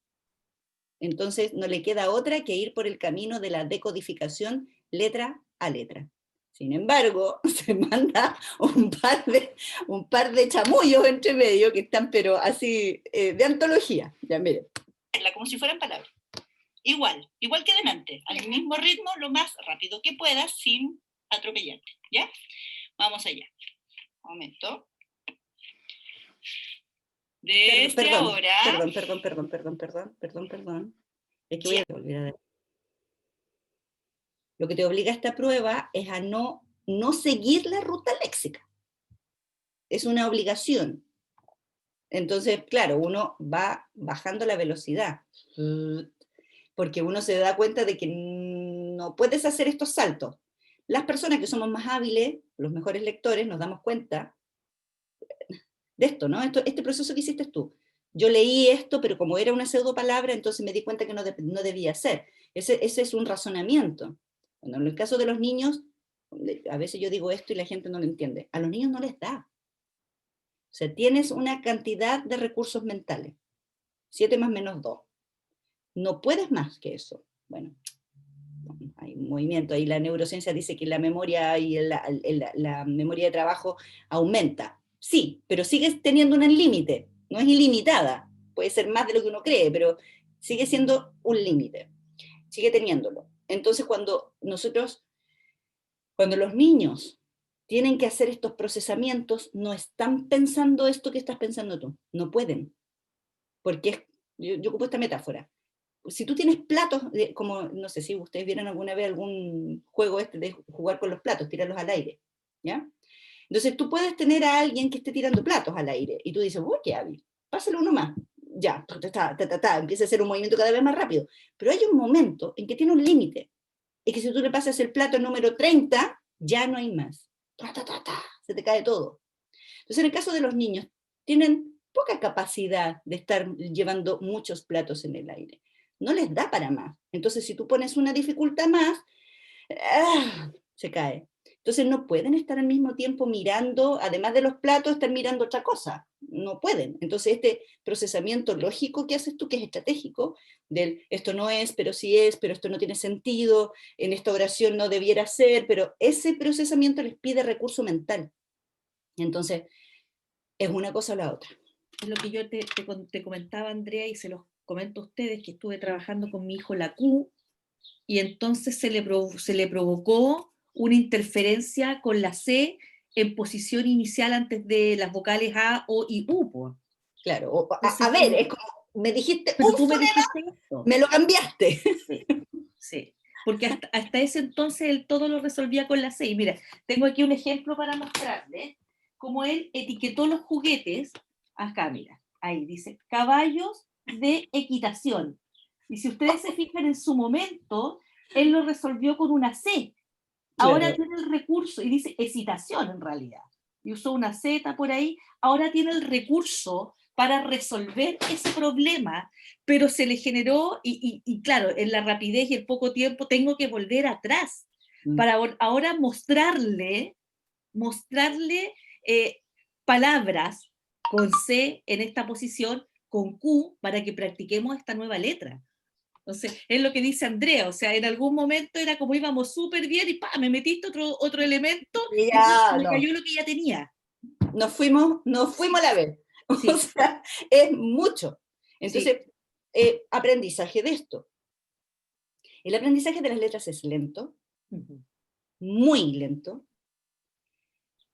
Entonces, no le queda otra que ir por el camino de la decodificación letra a letra. Sin embargo, se manda un par de chamullos entre medio que están, pero así, de antología. Ya, miren. Como si fueran palabras. Igual que delante, al mismo ritmo, lo más rápido que puedas, sin atropellarte, ¿ya? Vamos allá. Un momento. Ahora... Perdón. Es que voy a volver a ver. Lo que te obliga a esta prueba es a no seguir la ruta léxica. Es una obligación. Entonces, claro, uno va bajando la velocidad, porque uno se da cuenta de que no puedes hacer estos saltos. Las personas que somos más hábiles, los mejores lectores, nos damos cuenta de esto, ¿no? Este proceso que hiciste tú. Yo leí esto, pero como era una pseudo palabra, entonces me di cuenta que no debía ser. Ese es un razonamiento. Bueno, en el caso de los niños, a veces yo digo esto y la gente no lo entiende. A los niños no les da. O sea, tienes una cantidad de recursos mentales. 7 más menos 2. No puedes más que eso. Bueno, hay un movimiento. Ahí la neurociencia dice que la memoria y la memoria de trabajo aumenta. Sí, pero sigues teniendo un límite. No es ilimitada. Puede ser más de lo que uno cree, pero sigue siendo un límite. Sigue teniéndolo. Entonces, cuando los niños tienen que hacer estos procesamientos, no están pensando esto que estás pensando tú. No pueden. Porque yo ocupo esta metáfora. Si tú tienes platos, como, no sé si ustedes vieron alguna vez algún juego de jugar con los platos, tirarlos al aire, ¿ya? Entonces tú puedes tener a alguien que esté tirando platos al aire, y tú dices, uy, qué hábil, pásale uno más, ya, empieza a hacer un movimiento cada vez más rápido, pero hay un momento en que tiene un límite, y que si tú le pasas el plato número 30, ya no hay más, se te cae todo. Entonces en el caso de los niños, tienen poca capacidad de estar llevando muchos platos en el aire. No les da para más. Entonces, si tú pones una dificultad más, se cae. Entonces, no pueden estar al mismo tiempo mirando, además de los platos, estar mirando otra cosa. No pueden. Entonces, este procesamiento lógico que haces tú, que es estratégico, del esto no es, pero sí es, pero esto no tiene sentido, en esta oración no debiera ser, pero ese procesamiento les pide recurso mental. Entonces, es una cosa o la otra. Es lo que yo te comentaba, Andrea, y se los comento a ustedes, que estuve trabajando con mi hijo la Q, y entonces se le provocó una interferencia con la C en posición inicial antes de las vocales A, O y U. Po. Claro, a ver, es como, me dijiste, pero tú me dijiste esto. Me lo cambiaste. Sí, porque hasta ese entonces él todo lo resolvía con la C. Y mira, tengo aquí un ejemplo para mostrarles cómo él etiquetó los juguetes. Acá, mira, ahí dice, caballos de equitación. Y si ustedes se fijan en su momento, él lo resolvió con una C. Ahora tiene el recurso, y dice excitación en realidad, y usó una Z por ahí, ahora tiene el recurso para resolver ese problema, pero se le generó, y claro, en la rapidez y el poco tiempo tengo que volver atrás para ahora mostrarle palabras con C en esta posición, con Q, para que practiquemos esta nueva letra. Entonces, es lo que dice Andrea, o sea, en algún momento era como íbamos súper bien y me metiste otro elemento, Y entonces ya, me no. cayó lo que ya tenía. Nos fuimos a la vez. Sí. O sea, es mucho. Entonces, aprendizaje de esto. El aprendizaje de las letras es lento, muy lento.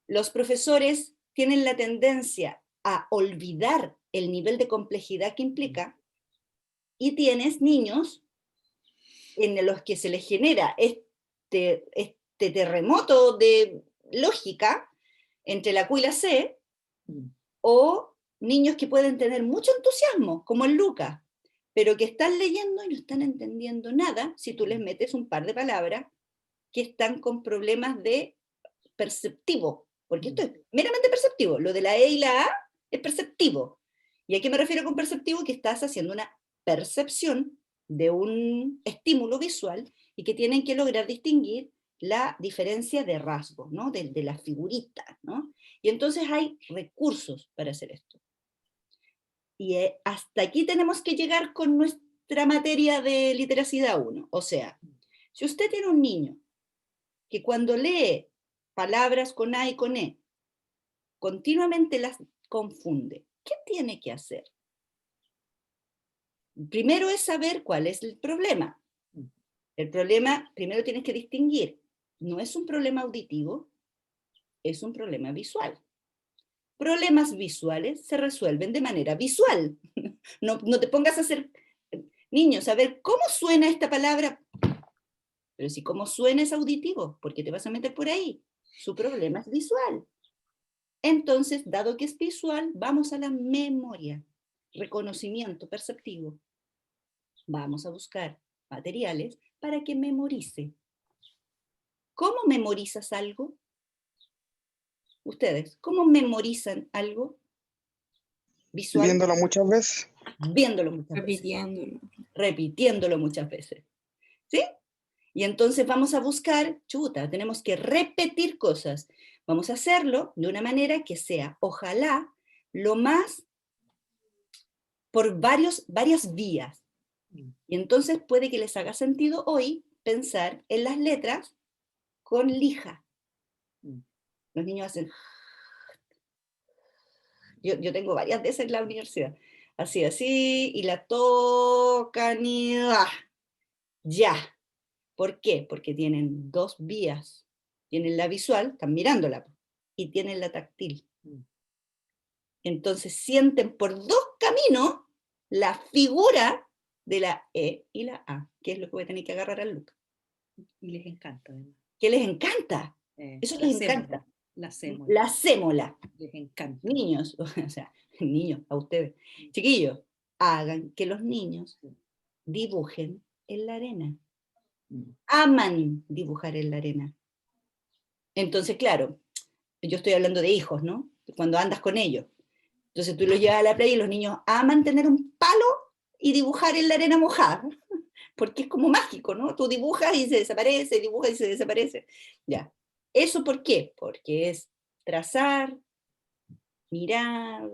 Los profesores tienen la tendencia a olvidar el nivel de complejidad que implica, y tienes niños en los que se les genera este terremoto de lógica entre la Q y la C, o niños que pueden tener mucho entusiasmo, como el Lucas, pero que están leyendo y no están entendiendo nada si tú les metes un par de palabras que están con problemas de perceptivo, porque esto es meramente perceptivo, lo de la E y la A es perceptivo. ¿Y a qué me refiero con perceptivo? Que estás haciendo una percepción de un estímulo visual y que tienen que lograr distinguir la diferencia de rasgos, ¿no? De la figurita, ¿no? Y entonces hay recursos para hacer esto. Y hasta aquí tenemos que llegar con nuestra materia de literacidad 1. O sea, si usted tiene un niño que cuando lee palabras con A y con E, continuamente las confunde, ¿qué tiene que hacer? Primero es saber cuál es el problema. El problema, primero tienes que distinguir, no es un problema auditivo, es un problema visual. Problemas visuales se resuelven de manera visual. No te pongas a hacer, niños, a ver cómo suena esta palabra. Pero si cómo suena es auditivo, ¿por qué te vas a meter por ahí? Su problema es visual. Entonces, dado que es visual, vamos a la memoria, reconocimiento perceptivo. Vamos a buscar materiales para que memorice. ¿Cómo memorizas algo? Ustedes, ¿cómo memorizan algo? Visual. Viéndolo muchas veces. Viéndolo muchas Repitiéndolo. veces. Repitiéndolo muchas veces. ¿Sí? Y entonces vamos a buscar, tenemos que repetir cosas. Vamos a hacerlo de una manera que sea, ojalá, lo más por varias vías. Y entonces puede que les haga sentido hoy pensar en las letras con lija. Los niños hacen... Yo tengo varias de esas en la universidad. Así, y la tocan y... ya. ¿Por qué? Porque tienen dos vías. Tienen la visual, están mirándola, y tienen la táctil. Entonces sienten por dos caminos la figura de la E y la A, que es lo que voy a tener que agarrar al Lucas. Y les encanta, además. ¿Qué les encanta? Eso les encanta. La sémola. La sémola. Les encanta. Niños, o sea, niños, a ustedes. Chiquillos, hagan que los niños dibujen en la arena. Aman dibujar en la arena. Entonces, claro, yo estoy hablando de hijos, ¿no? Cuando andas con ellos. Entonces tú los llevas a la playa y los niños aman tener un palo y dibujar en la arena mojada, porque es como mágico, ¿no? Tú dibujas y se desaparece, dibujas y se desaparece. Ya. ¿Eso por qué? Porque es trazar, mirar,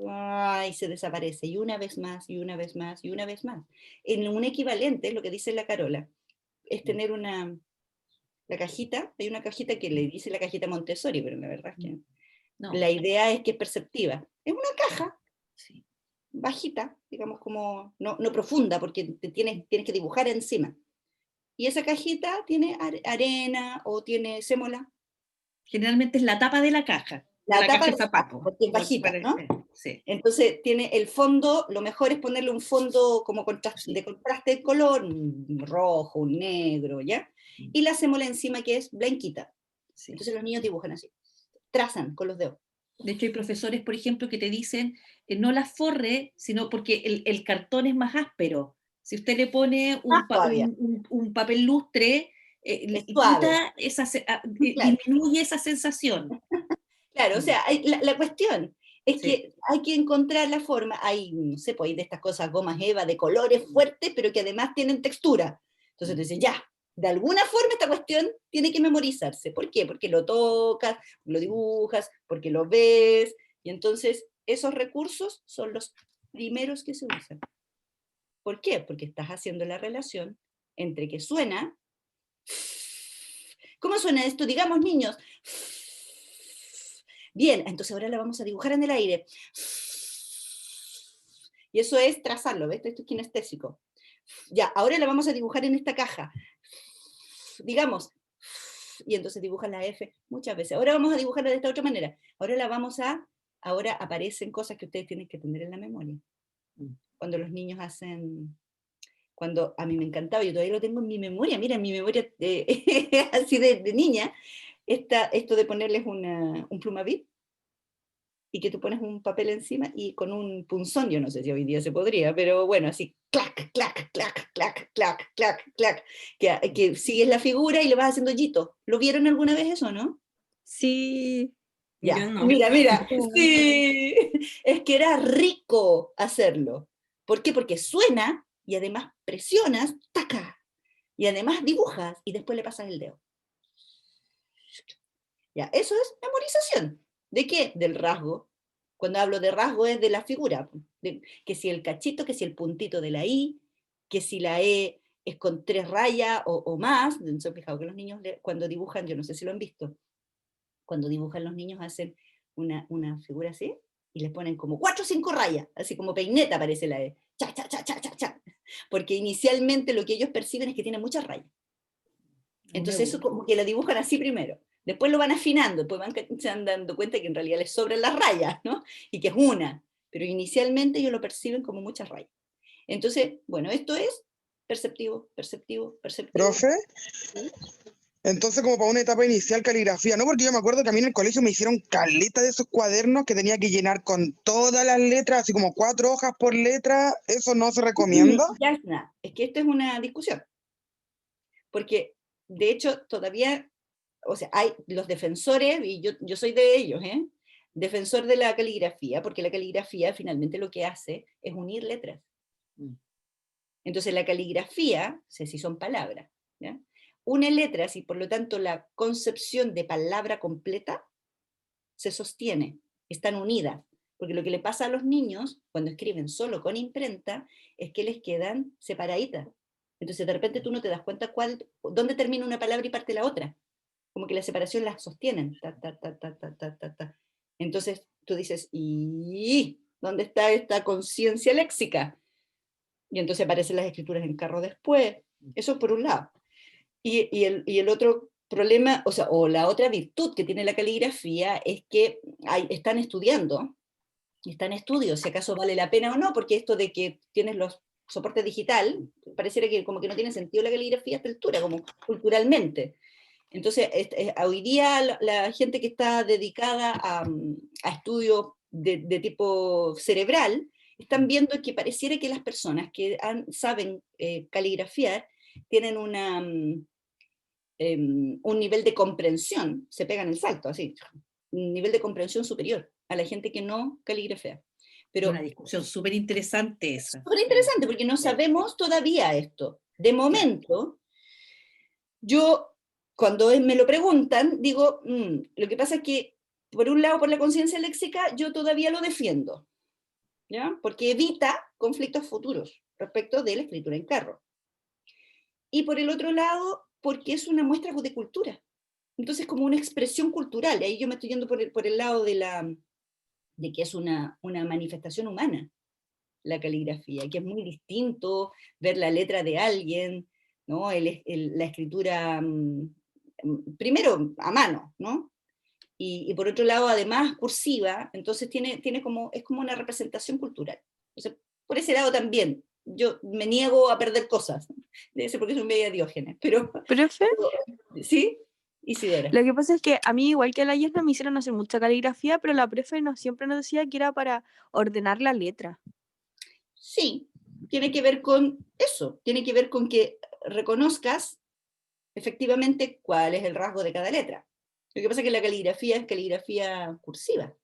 y se desaparece, y una vez más, y una vez más, y una vez más. En un equivalente, lo que dice la Carola, es tener la cajita, hay una cajita que le dice la cajita Montessori, pero la verdad es que no. La idea es que es perceptiva. Es una caja, bajita, digamos como, no profunda, porque tienes que dibujar encima. Y esa cajita tiene arena o tiene sémola. Generalmente es la tapa de la caja. La tapa de zapato. Porque es bajita, ¿no? Sí. Entonces tiene el fondo, lo mejor es ponerle un fondo como de contraste de color, un rojo, un negro, ¿ya? Y la sémola encima que es blanquita. Sí. Entonces los niños dibujan así, trazan con los dedos. De hecho hay profesores, por ejemplo, que te dicen no la forre, sino porque el cartón es más áspero. Si usted le pone un papel lustre, quita disminuye esa sensación. Claro, o sea, la cuestión Es Sí. que hay que encontrar la forma, hay, no sé, pues hay de estas cosas, gomas Eva, de colores fuertes, pero que además tienen textura. Entonces tú dices, ya, de alguna forma esta cuestión tiene que memorizarse. ¿Por qué? Porque lo tocas, lo dibujas, porque lo ves, y entonces esos recursos son los primeros que se usan. ¿Por qué? Porque estás haciendo la relación entre que suena. ¿Cómo suena esto? Digamos, niños. Bien, entonces ahora la vamos a dibujar en el aire. Y eso es trazarlo, ¿ves? Esto es kinestésico. Ya, ahora la vamos a dibujar en esta caja. Digamos. Y entonces dibujan la F muchas veces. Ahora vamos a dibujarla de esta otra manera. Ahora aparecen cosas que ustedes tienen que tener en la memoria. Cuando los niños hacen... Cuando a mí me encantaba, yo todavía lo tengo en mi memoria, mira, en mi memoria así de niña, esto de ponerles un plumavit y que tú pones un papel encima y con un punzón, yo no sé si hoy día se podría, pero bueno, así, clac, clac, clac, clac, clac, clac, clac, que sigues la figura y le vas haciendo hoyitos. ¿Lo vieron alguna vez eso, no? Sí. Ya, Yo no. mira, sí, es que era rico hacerlo. ¿Por qué? Porque suena y además presionas, taca, y además dibujas y después le pasas el dedo. Ya, eso es memorización. ¿De qué? Del rasgo. Cuando hablo de rasgo es de la figura, que si el cachito, que si el puntito de la I, que si la E es con 3 rayas o más. ¿Se han fijado que los niños cuando dibujan, yo no sé si lo han visto, cuando dibujan los niños hacen una figura así y les ponen como 4 o 5 rayas, así como peineta parece la E. Cha, cha, cha, cha, cha, cha. Porque inicialmente lo que ellos perciben es que tiene muchas rayas. Entonces eso como que lo dibujan así primero. Después lo van afinando, después se van dando cuenta que en realidad les sobran las rayas, ¿no? Y que es una. Pero inicialmente ellos lo perciben como muchas rayas. Entonces, bueno, esto es perceptivo, perceptivo, perceptivo. Profe, ¿Sí? entonces como para una etapa inicial caligrafía, ¿no? Porque yo me acuerdo que a mí en el colegio me hicieron caleta de esos cuadernos que tenía que llenar con todas las letras, así como 4 hojas por letra, ¿eso no se recomienda? Yasna, es que esto es una discusión. Porque, de hecho, todavía, o sea, hay los defensores, y yo soy de ellos, ¿eh? Defensor de la caligrafía, porque la caligrafía finalmente lo que hace es unir letras. Entonces la caligrafía, sé si son palabras, ¿ya? Une letras y por lo tanto la concepción de palabra completa se sostiene, están unidas. Porque lo que le pasa a los niños cuando escriben solo con imprenta es que les quedan separaditas. Entonces de repente tú no te das cuenta dónde termina una palabra y parte la otra. Como que la separación las sostienen. Ta, ta, ta, ta, ta, ta, ta, ta. Entonces tú dices, ¿y dónde está esta conciencia léxica? Y entonces aparecen las escrituras en carro después. Eso por un lado. Y el otro problema, o la otra virtud que tiene la caligrafía es que están estudiando, están en estudios, si acaso vale la pena o no, porque esto de que tienes los soportes digital, pareciera que como que no tiene sentido la caligrafía a esta altura, como culturalmente. Entonces, hoy día la gente que está dedicada a estudios de tipo cerebral, están viendo que pareciera que las personas que saben caligrafiar tienen un nivel de comprensión, se pegan el salto, así, un nivel de comprensión superior a la gente que no caligrafea. Pero Una discusión súper interesante esa. súper interesante, porque no sabemos todavía esto. De momento, yo, cuando me lo preguntan, digo, lo que pasa es que, por un lado, por la conciencia léxica, yo todavía lo defiendo, ¿ya? Porque evita conflictos futuros respecto de la escritura en carro. Y por el otro lado, porque es una muestra de cultura. Entonces, como una expresión cultural, y ahí yo me estoy yendo por el lado de que es una manifestación humana, la caligrafía, que es muy distinto ver la letra de alguien, ¿no? La escritura, primero a mano, ¿no? Y por otro lado, además, cursiva, entonces es como una representación cultural. Entonces, por ese lado también, yo me niego a perder cosas, debe ser porque soy media Diógenes, pero, Profe, ¿sí? Isidora. lo que pasa es que a mí, igual que a la Yesna, me hicieron hacer mucha caligrafía, pero la profe siempre nos decía que era para ordenar la letra. Sí, tiene que ver con eso, tiene que ver con que reconozcas efectivamente cuál es el rasgo de cada letra. Lo que pasa es que la caligrafía es caligrafía cursiva.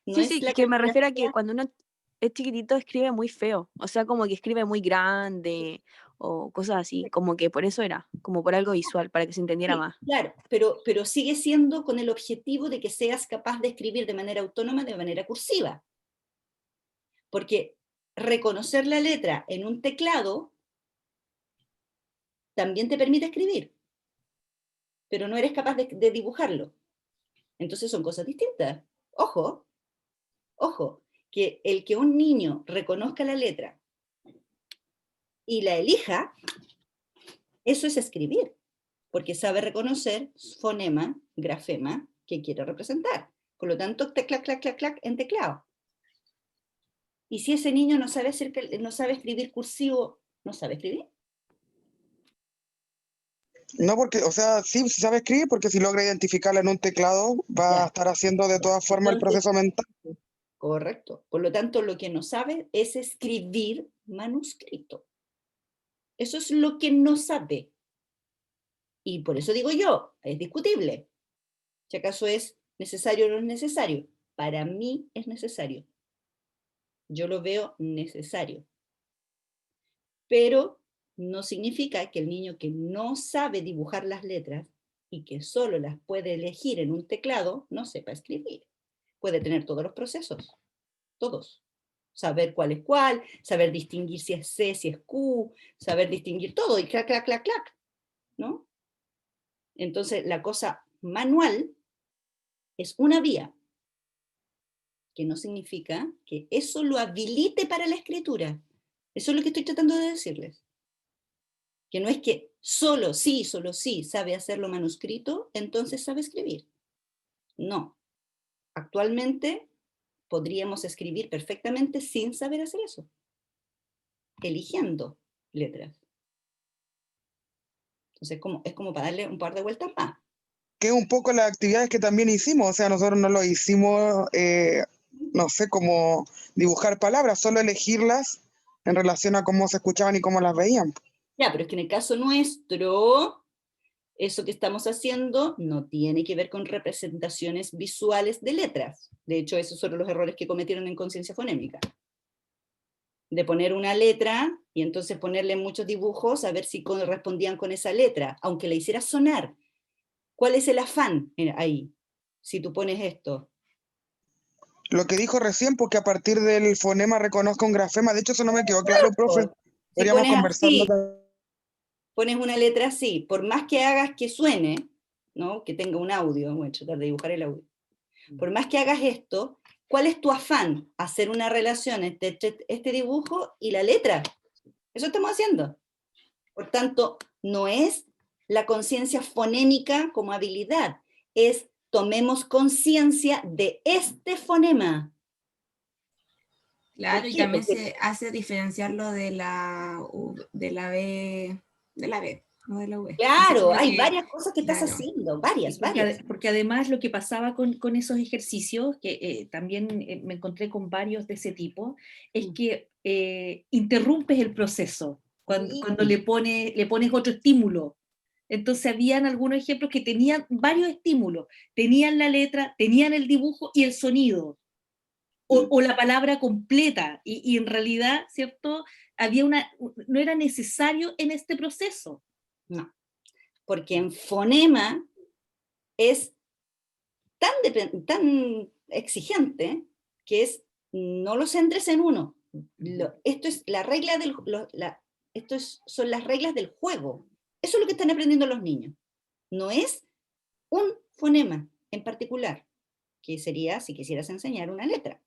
No Sí, es sí, la que me refiero a que caligrafía. cuando uno es chiquitito escribe muy feo, o sea, como que escribe muy grande o cosas así, como que por eso era, como por algo visual, para que se entendiera Sí, más. claro, pero sigue siendo con el objetivo de que seas capaz de escribir de manera autónoma, de manera cursiva. Porque reconocer la letra en un teclado también te permite escribir, pero no eres capaz de dibujarlo. Entonces son cosas distintas. Ojo, ojo, que el que un niño reconozca la letra y la elija, eso es escribir, porque sabe reconocer fonema, grafema, que quiere representar. Por lo tanto, tecla, clac, clac, clac, en teclado. Y si ese niño no sabe escribir cursivo, no sabe escribir. No, porque, o sea, sí sabe escribir, porque si logra identificarla en un teclado, va Ya. a estar haciendo de todas formas el Entonces, proceso mental. correcto. Por lo tanto, lo que no sabe es escribir manuscrito. Eso es lo que no sabe. Y por eso digo yo, es discutible. Si acaso es necesario o no es necesario. Para mí es necesario. Yo lo veo necesario. Pero no significa que el niño que no sabe dibujar las letras y que solo las puede elegir en un teclado, no sepa escribir. Puede tener todos los procesos, todos. Saber cuál es cuál, saber distinguir si es C, si es Q, saber distinguir todo y clac, clac, clac, clac, ¿no? Entonces, la cosa manual es una vía, que no significa que eso lo habilite para la escritura. Eso es lo que estoy tratando de decirles. Que no es que solo sí sabe hacerlo manuscrito, entonces sabe escribir. No. Actualmente podríamos escribir perfectamente sin saber hacer eso, eligiendo letras. Entonces es como para darle un par de vueltas más. Que es un poco las actividades que también hicimos, o sea, nosotros no lo hicimos, no sé, como dibujar palabras, solo elegirlas en relación a cómo se escuchaban y cómo las veían. Ya, pero es que en el caso nuestro, eso que estamos haciendo no tiene que ver con representaciones visuales de letras. De hecho, esos son los errores que cometieron en conciencia fonémica. De poner una letra y entonces ponerle muchos dibujos a ver si correspondían con esa letra, aunque la hicieras sonar. ¿Cuál es el afán ahí? Si tú pones esto. Lo que dijo recién, porque a partir del fonema reconozca un grafema, de hecho eso no me quedó claro, profe. Si Podríamos pones conversarlo. así, pones una letra así, por más que hagas que suene, ¿no? Que tenga un audio, voy a tratar de dibujar el audio. Por más que hagas esto, ¿cuál es tu afán? Hacer una relación entre este dibujo y la letra. Eso estamos haciendo. Por tanto, no es la conciencia fonémica como habilidad, es tomemos conciencia de este fonema. Claro, ¿Por y qué? también Porque se hace diferenciarlo de la B, de la B, no de la V. Entonces, claro, como hay que, varias cosas que estás claro, haciendo, varias. Porque además lo que pasaba con esos ejercicios, que también me encontré con varios de ese tipo, es que interrumpes el proceso cuando le pones otro estímulo. Entonces habían algunos ejemplos que tenían varios estímulos, tenían la letra, tenían el dibujo y el sonido, o la palabra completa, y en realidad, ¿cierto? No era necesario en este proceso. No, porque en fonema es tan exigente que es no lo centres en uno. Esto es la regla son las reglas del juego. Eso es lo que están aprendiendo los niños. No es un fonema en particular, que sería si quisieras enseñar una letra.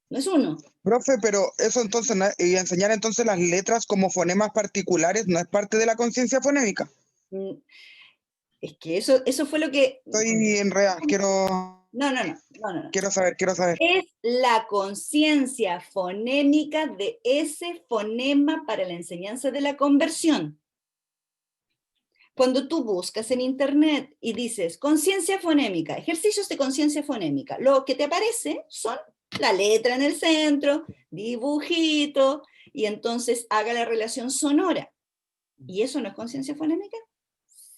No es uno. Profe, pero eso entonces, y enseñar entonces las letras como fonemas particulares, ¿no es parte de la conciencia fonémica? Es que eso fue lo que... Estoy enredada, No. quiero saber. Es la conciencia fonémica de ese fonema para la enseñanza de la conversión. Cuando tú buscas en internet y dices conciencia fonémica, ejercicios de conciencia fonémica, lo que te aparece son la letra en el centro, dibujito, y entonces haga la relación sonora. ¿Y eso no es conciencia fonémica?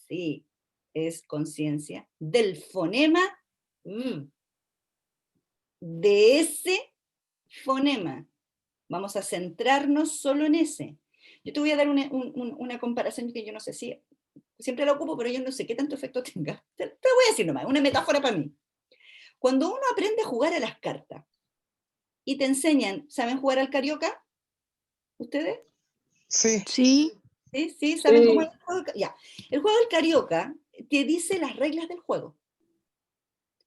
Sí, es conciencia del fonema de ese fonema. Vamos a centrarnos solo en ese. Yo te voy a dar una comparación que yo no sé si, siempre la ocupo, pero yo no sé qué tanto efecto tenga. Te lo voy a decir nomás, una metáfora para mí. Cuando uno aprende a jugar a las cartas y te enseñan, ¿saben jugar al carioca? ¿Ustedes? Sí. Sí. ¿Sí? ¿Sí? ¿Saben cómo Sí. es el juego? Ya. El juego del carioca te dice las reglas del juego.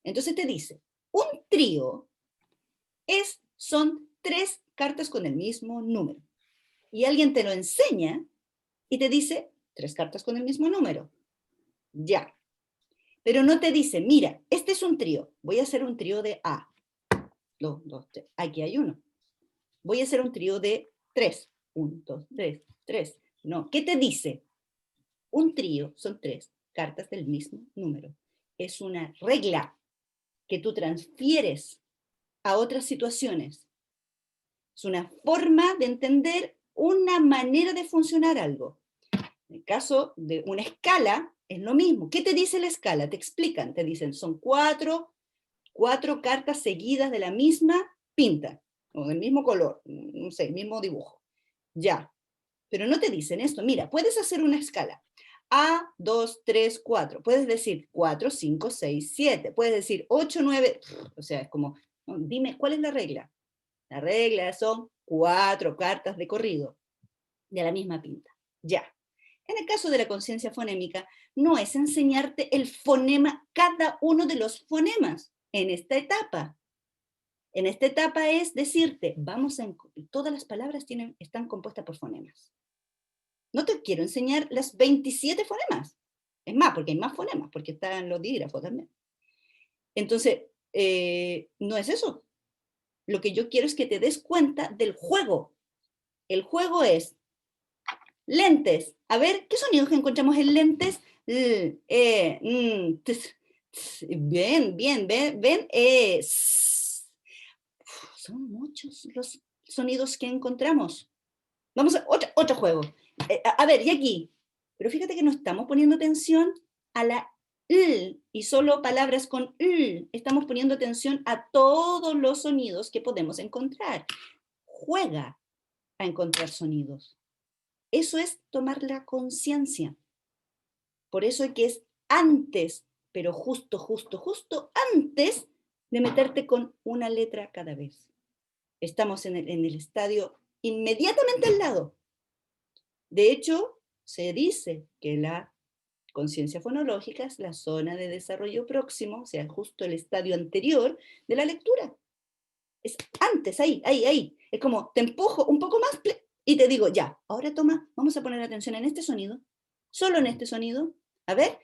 Entonces te dice, un trío son 3 cartas con el mismo número. Y alguien te lo enseña y te dice 3 cartas con el mismo número. Ya. Pero no te dice, mira, este es un trío. Voy a hacer un trío de A. 2, 2, 3. Aquí hay uno. Voy a hacer un trío de 3. 1, 2, 3, 3. No. ¿Qué te dice? Un trío son 3 cartas del mismo número. Es una regla que tú transfieres a otras situaciones. Es una forma de entender una manera de funcionar algo. En el caso de una escala, es lo mismo. ¿Qué te dice la escala? Te explican, te dicen, son 4 cartas seguidas de la misma pinta, o del mismo color, no sé, mismo dibujo. Ya. Pero no te dicen esto. Mira, puedes hacer una escala. A, 2, 3, 4. Puedes decir 4, 5, 6, 7. Puedes decir 8, 9. O sea, es como, no, dime, ¿cuál es la regla? La regla son 4 cartas de corrido de la misma pinta. Ya. En el caso de la conciencia fonémica, no es enseñarte el fonema, cada uno de los fonemas en esta etapa. En esta etapa es decirte, todas las palabras están compuestas por fonemas. No te quiero enseñar las 27 fonemas. Es más, porque hay más fonemas, porque están los dígrafos también. Entonces, no es eso. Lo que yo quiero es que te des cuenta del juego. El juego es lentes. A ver, ¿qué sonidos que encontramos en lentes? Bien, bien, ven. Son muchos los sonidos que encontramos. Vamos a otro juego. A ver, y aquí. Pero fíjate que no estamos poniendo atención a la l y solo palabras con l. Estamos poniendo atención a todos los sonidos que podemos encontrar. Juega a encontrar sonidos. Eso es tomar la conciencia. Por eso es que es antes, pero justo antes de meterte con una letra cada vez. Estamos en el estadio inmediatamente al lado. De hecho, se dice que la conciencia fonológica es la zona de desarrollo próximo, o sea, justo el estadio anterior de la lectura. Es antes, ahí. Es como, te empujo un poco más y te digo, ya, ahora toma, vamos a poner atención en este sonido, solo en este sonido. A ver.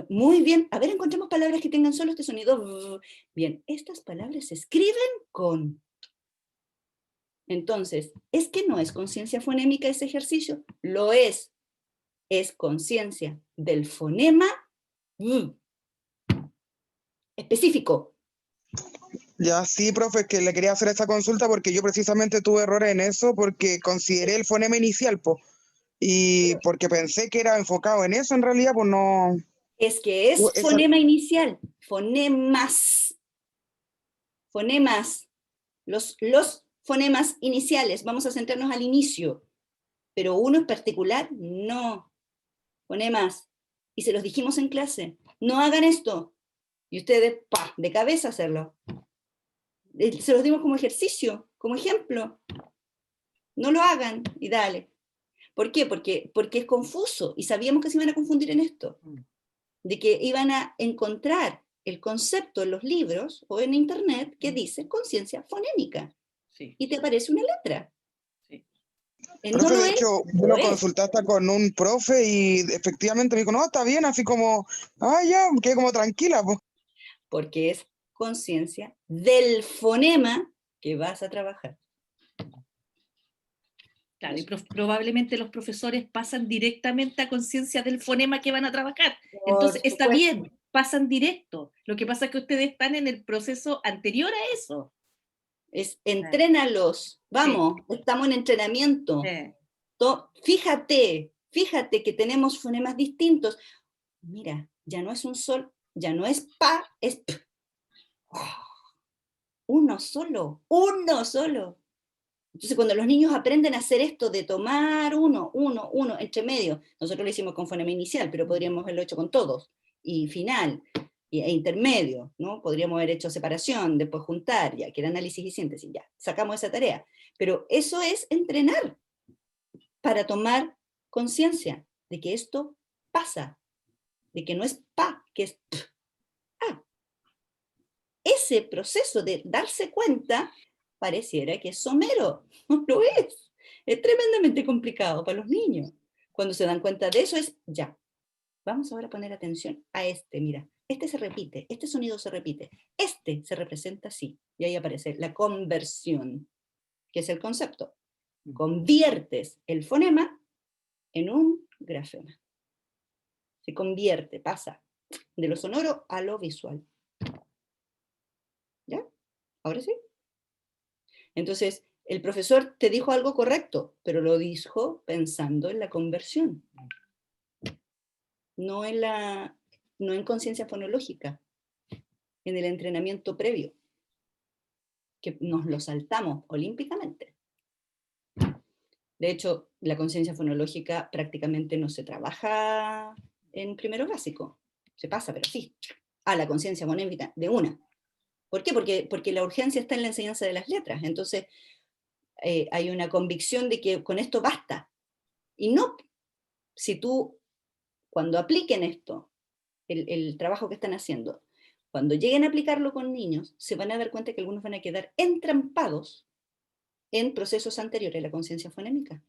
Muy bien. A ver, encontremos palabras que tengan solo este sonido. Bien, estas palabras se escriben con... Entonces, ¿es que no es conciencia fonémica ese ejercicio? Lo es. Es conciencia del fonema específico. Ya sí, profe, que le quería hacer esa consulta porque yo precisamente tuve errores en eso porque consideré el fonema inicial, po, y porque pensé que era enfocado en eso, en realidad, pues no... Es que es esa- fonema inicial, fonemas. Fonemas. Los fonemas iniciales, vamos a centrarnos al inicio, pero uno en particular, no. Fonemas. Y se los dijimos en clase, no hagan esto. Y ustedes, de cabeza hacerlo. Se los dimos como ejercicio, como ejemplo. No lo hagan y dale. ¿Por qué? Porque es confuso y sabíamos que se iban a confundir en esto. De que iban a encontrar el concepto en los libros o en internet que dice conciencia fonémica. Sí. Y te aparece una letra. Sí. No Profe, lo de es, hecho, yo lo consulté hasta con un profe y efectivamente me dijo, no, está bien, así como, ya, quedé como tranquila, pues. porque es conciencia del fonema que vas a trabajar. Claro, y probablemente los profesores pasan directamente a conciencia del fonema que van a trabajar. Entonces, está bien, pasan directo. Lo que pasa es que ustedes están en el proceso anterior a eso. Es entrénalos, vamos, estamos en entrenamiento. Fíjate que tenemos fonemas distintos. Mira, ya no es un sol, ya no es pa, es p. Uno solo, uno solo. Entonces, cuando los niños aprenden a hacer esto de tomar uno, entre medio, nosotros lo hicimos con fonema inicial, pero podríamos haberlo hecho con todos, y final, e intermedio, ¿no? Podríamos haber hecho separación, después juntar, ya, que era análisis y síntesis, ya, sacamos esa tarea. Pero eso es entrenar para tomar conciencia de que esto pasa, de que no es pa, que es p, a. Ese proceso de darse cuenta pareciera que es somero, no lo es. Es tremendamente complicado para los niños. Cuando se dan cuenta de eso es, ya, vamos ahora a poner atención a este, mira, este se repite, este sonido se repite, este se representa así, y ahí aparece la conversión, que es el concepto. Conviertes el fonema en un grafema. Se convierte, pasa de lo sonoro a lo visual. ¿Ya? ¿Ahora sí? Entonces, el profesor te dijo algo correcto, pero lo dijo pensando en la conversión, no en conciencia fonológica, en el entrenamiento previo, que nos lo saltamos olímpicamente. De hecho, la conciencia fonológica prácticamente no se trabaja en primero básico, se pasa, pero sí, a la conciencia fonémica de una. ¿Por qué? Porque la urgencia está en la enseñanza de las letras, entonces hay una convicción de que con esto basta. Y no, si tú, cuando apliquen esto, el trabajo que están haciendo, cuando lleguen a aplicarlo con niños, se van a dar cuenta que algunos van a quedar entrampados en procesos anteriores a la conciencia fonémica.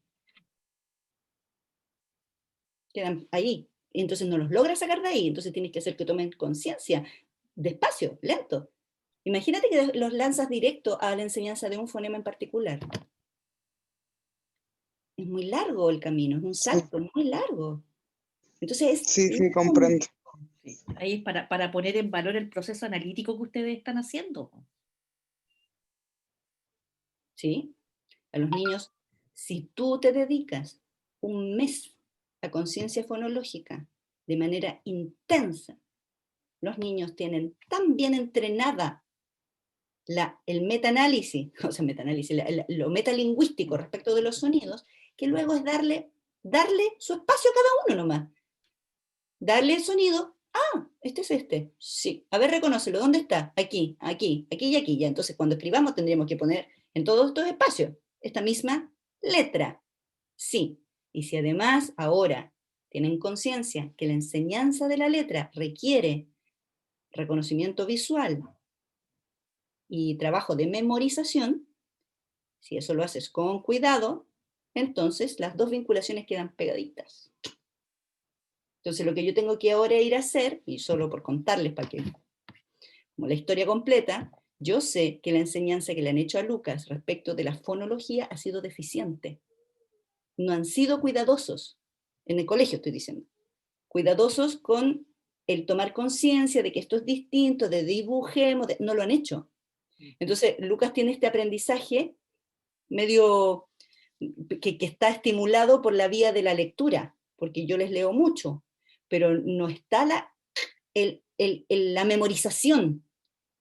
Quedan ahí, y entonces no los logras sacar de ahí, entonces tienes que hacer que tomen conciencia, despacio, lento. Imagínate que los lanzas directo a la enseñanza de un fonema en particular. Es muy largo el camino, es un salto muy largo. Entonces Sí, comprendo. Sí, ahí es para poner en valor el proceso analítico que ustedes están haciendo. ¿Sí? A los niños, si tú te dedicas un mes a conciencia fonológica de manera intensa, los niños tienen tan bien entrenada el metaanálisis, o sea, lo metalingüístico respecto de los sonidos, que luego es darle su espacio a cada uno nomás. Darle el sonido, este es este, sí, a ver, reconócelo, ¿dónde está? Aquí, aquí, aquí y aquí, ya. Entonces, cuando escribamos tendríamos que poner en todos estos espacios esta misma letra, sí. Y si además ahora tienen conciencia que la enseñanza de la letra requiere reconocimiento visual y trabajo de memorización, si eso lo haces con cuidado, entonces las dos vinculaciones quedan pegaditas. Entonces lo que yo tengo que ahora ir a hacer, y solo por contarles para que, como la historia completa, yo sé que la enseñanza que le han hecho a Lucas respecto de la fonología ha sido deficiente. No han sido cuidadosos, en el colegio estoy diciendo, cuidadosos con el tomar conciencia de que esto es distinto, de dibujemos, no lo han hecho. Entonces Lucas tiene este aprendizaje medio que está estimulado por la vía de la lectura, porque yo les leo mucho, pero no está la memorización.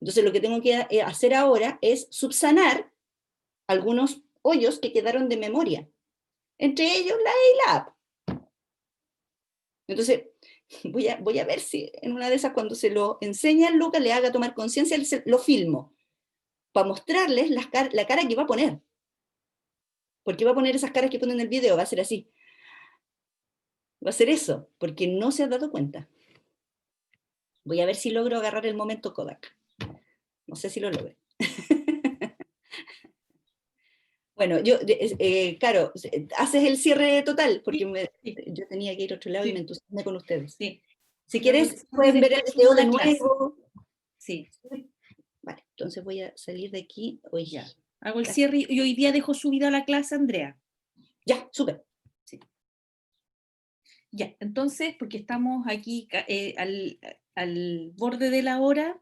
Entonces lo que tengo que hacer ahora es subsanar algunos hoyos que quedaron de memoria, entre ellos la A y la AP. Entonces voy a ver si en una de esas, cuando se lo enseña a Lucas, le haga tomar conciencia, lo filmo, para mostrarles la cara que va a poner. Porque va a poner esas caras que ponen en el video, va a ser así. Va a ser eso, porque no se ha dado cuenta. Voy a ver si logro agarrar el momento Kodak. No sé si lo logro. Bueno, Caro, haces el cierre total, porque yo tenía que ir a otro lado y me entusiasmé con ustedes. Sí. Si quieres, pueden ver el video de nuevo. Sí. Vale, entonces voy a salir de aquí. Hoy ya. Hago el cierre y hoy día dejo subida a la clase, Andrea. Ya, súper. Sí. Ya, entonces, porque estamos aquí al borde de la hora,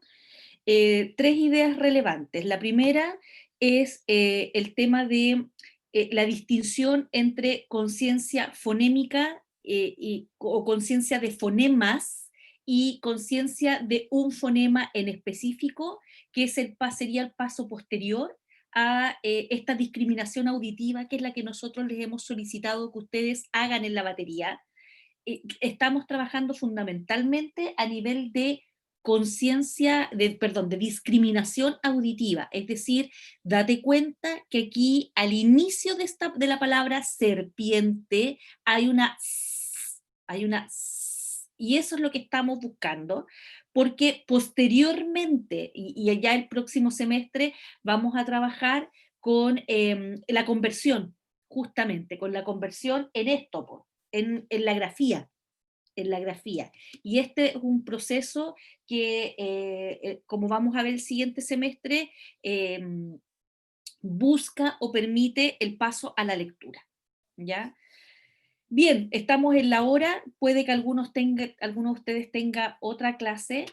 3 ideas relevantes. La primera es el tema de la distinción entre conciencia fonémica o conciencia de fonemas y conciencia de un fonema en específico, que es sería el paso posterior a esta discriminación auditiva, que es la que nosotros les hemos solicitado que ustedes hagan en la batería. Estamos trabajando fundamentalmente a nivel de conciencia, de discriminación auditiva, es decir, date cuenta que aquí al inicio de la palabra serpiente hay una y eso es lo que estamos buscando, porque posteriormente, y ya el próximo semestre, vamos a trabajar con la conversión, justamente, con la conversión en esto, en la grafía. Y este es un proceso que, como vamos a ver el siguiente semestre, busca o permite el paso a la lectura, ¿ya? Bien, estamos en la hora, puede que algunos de ustedes tengan otra clase.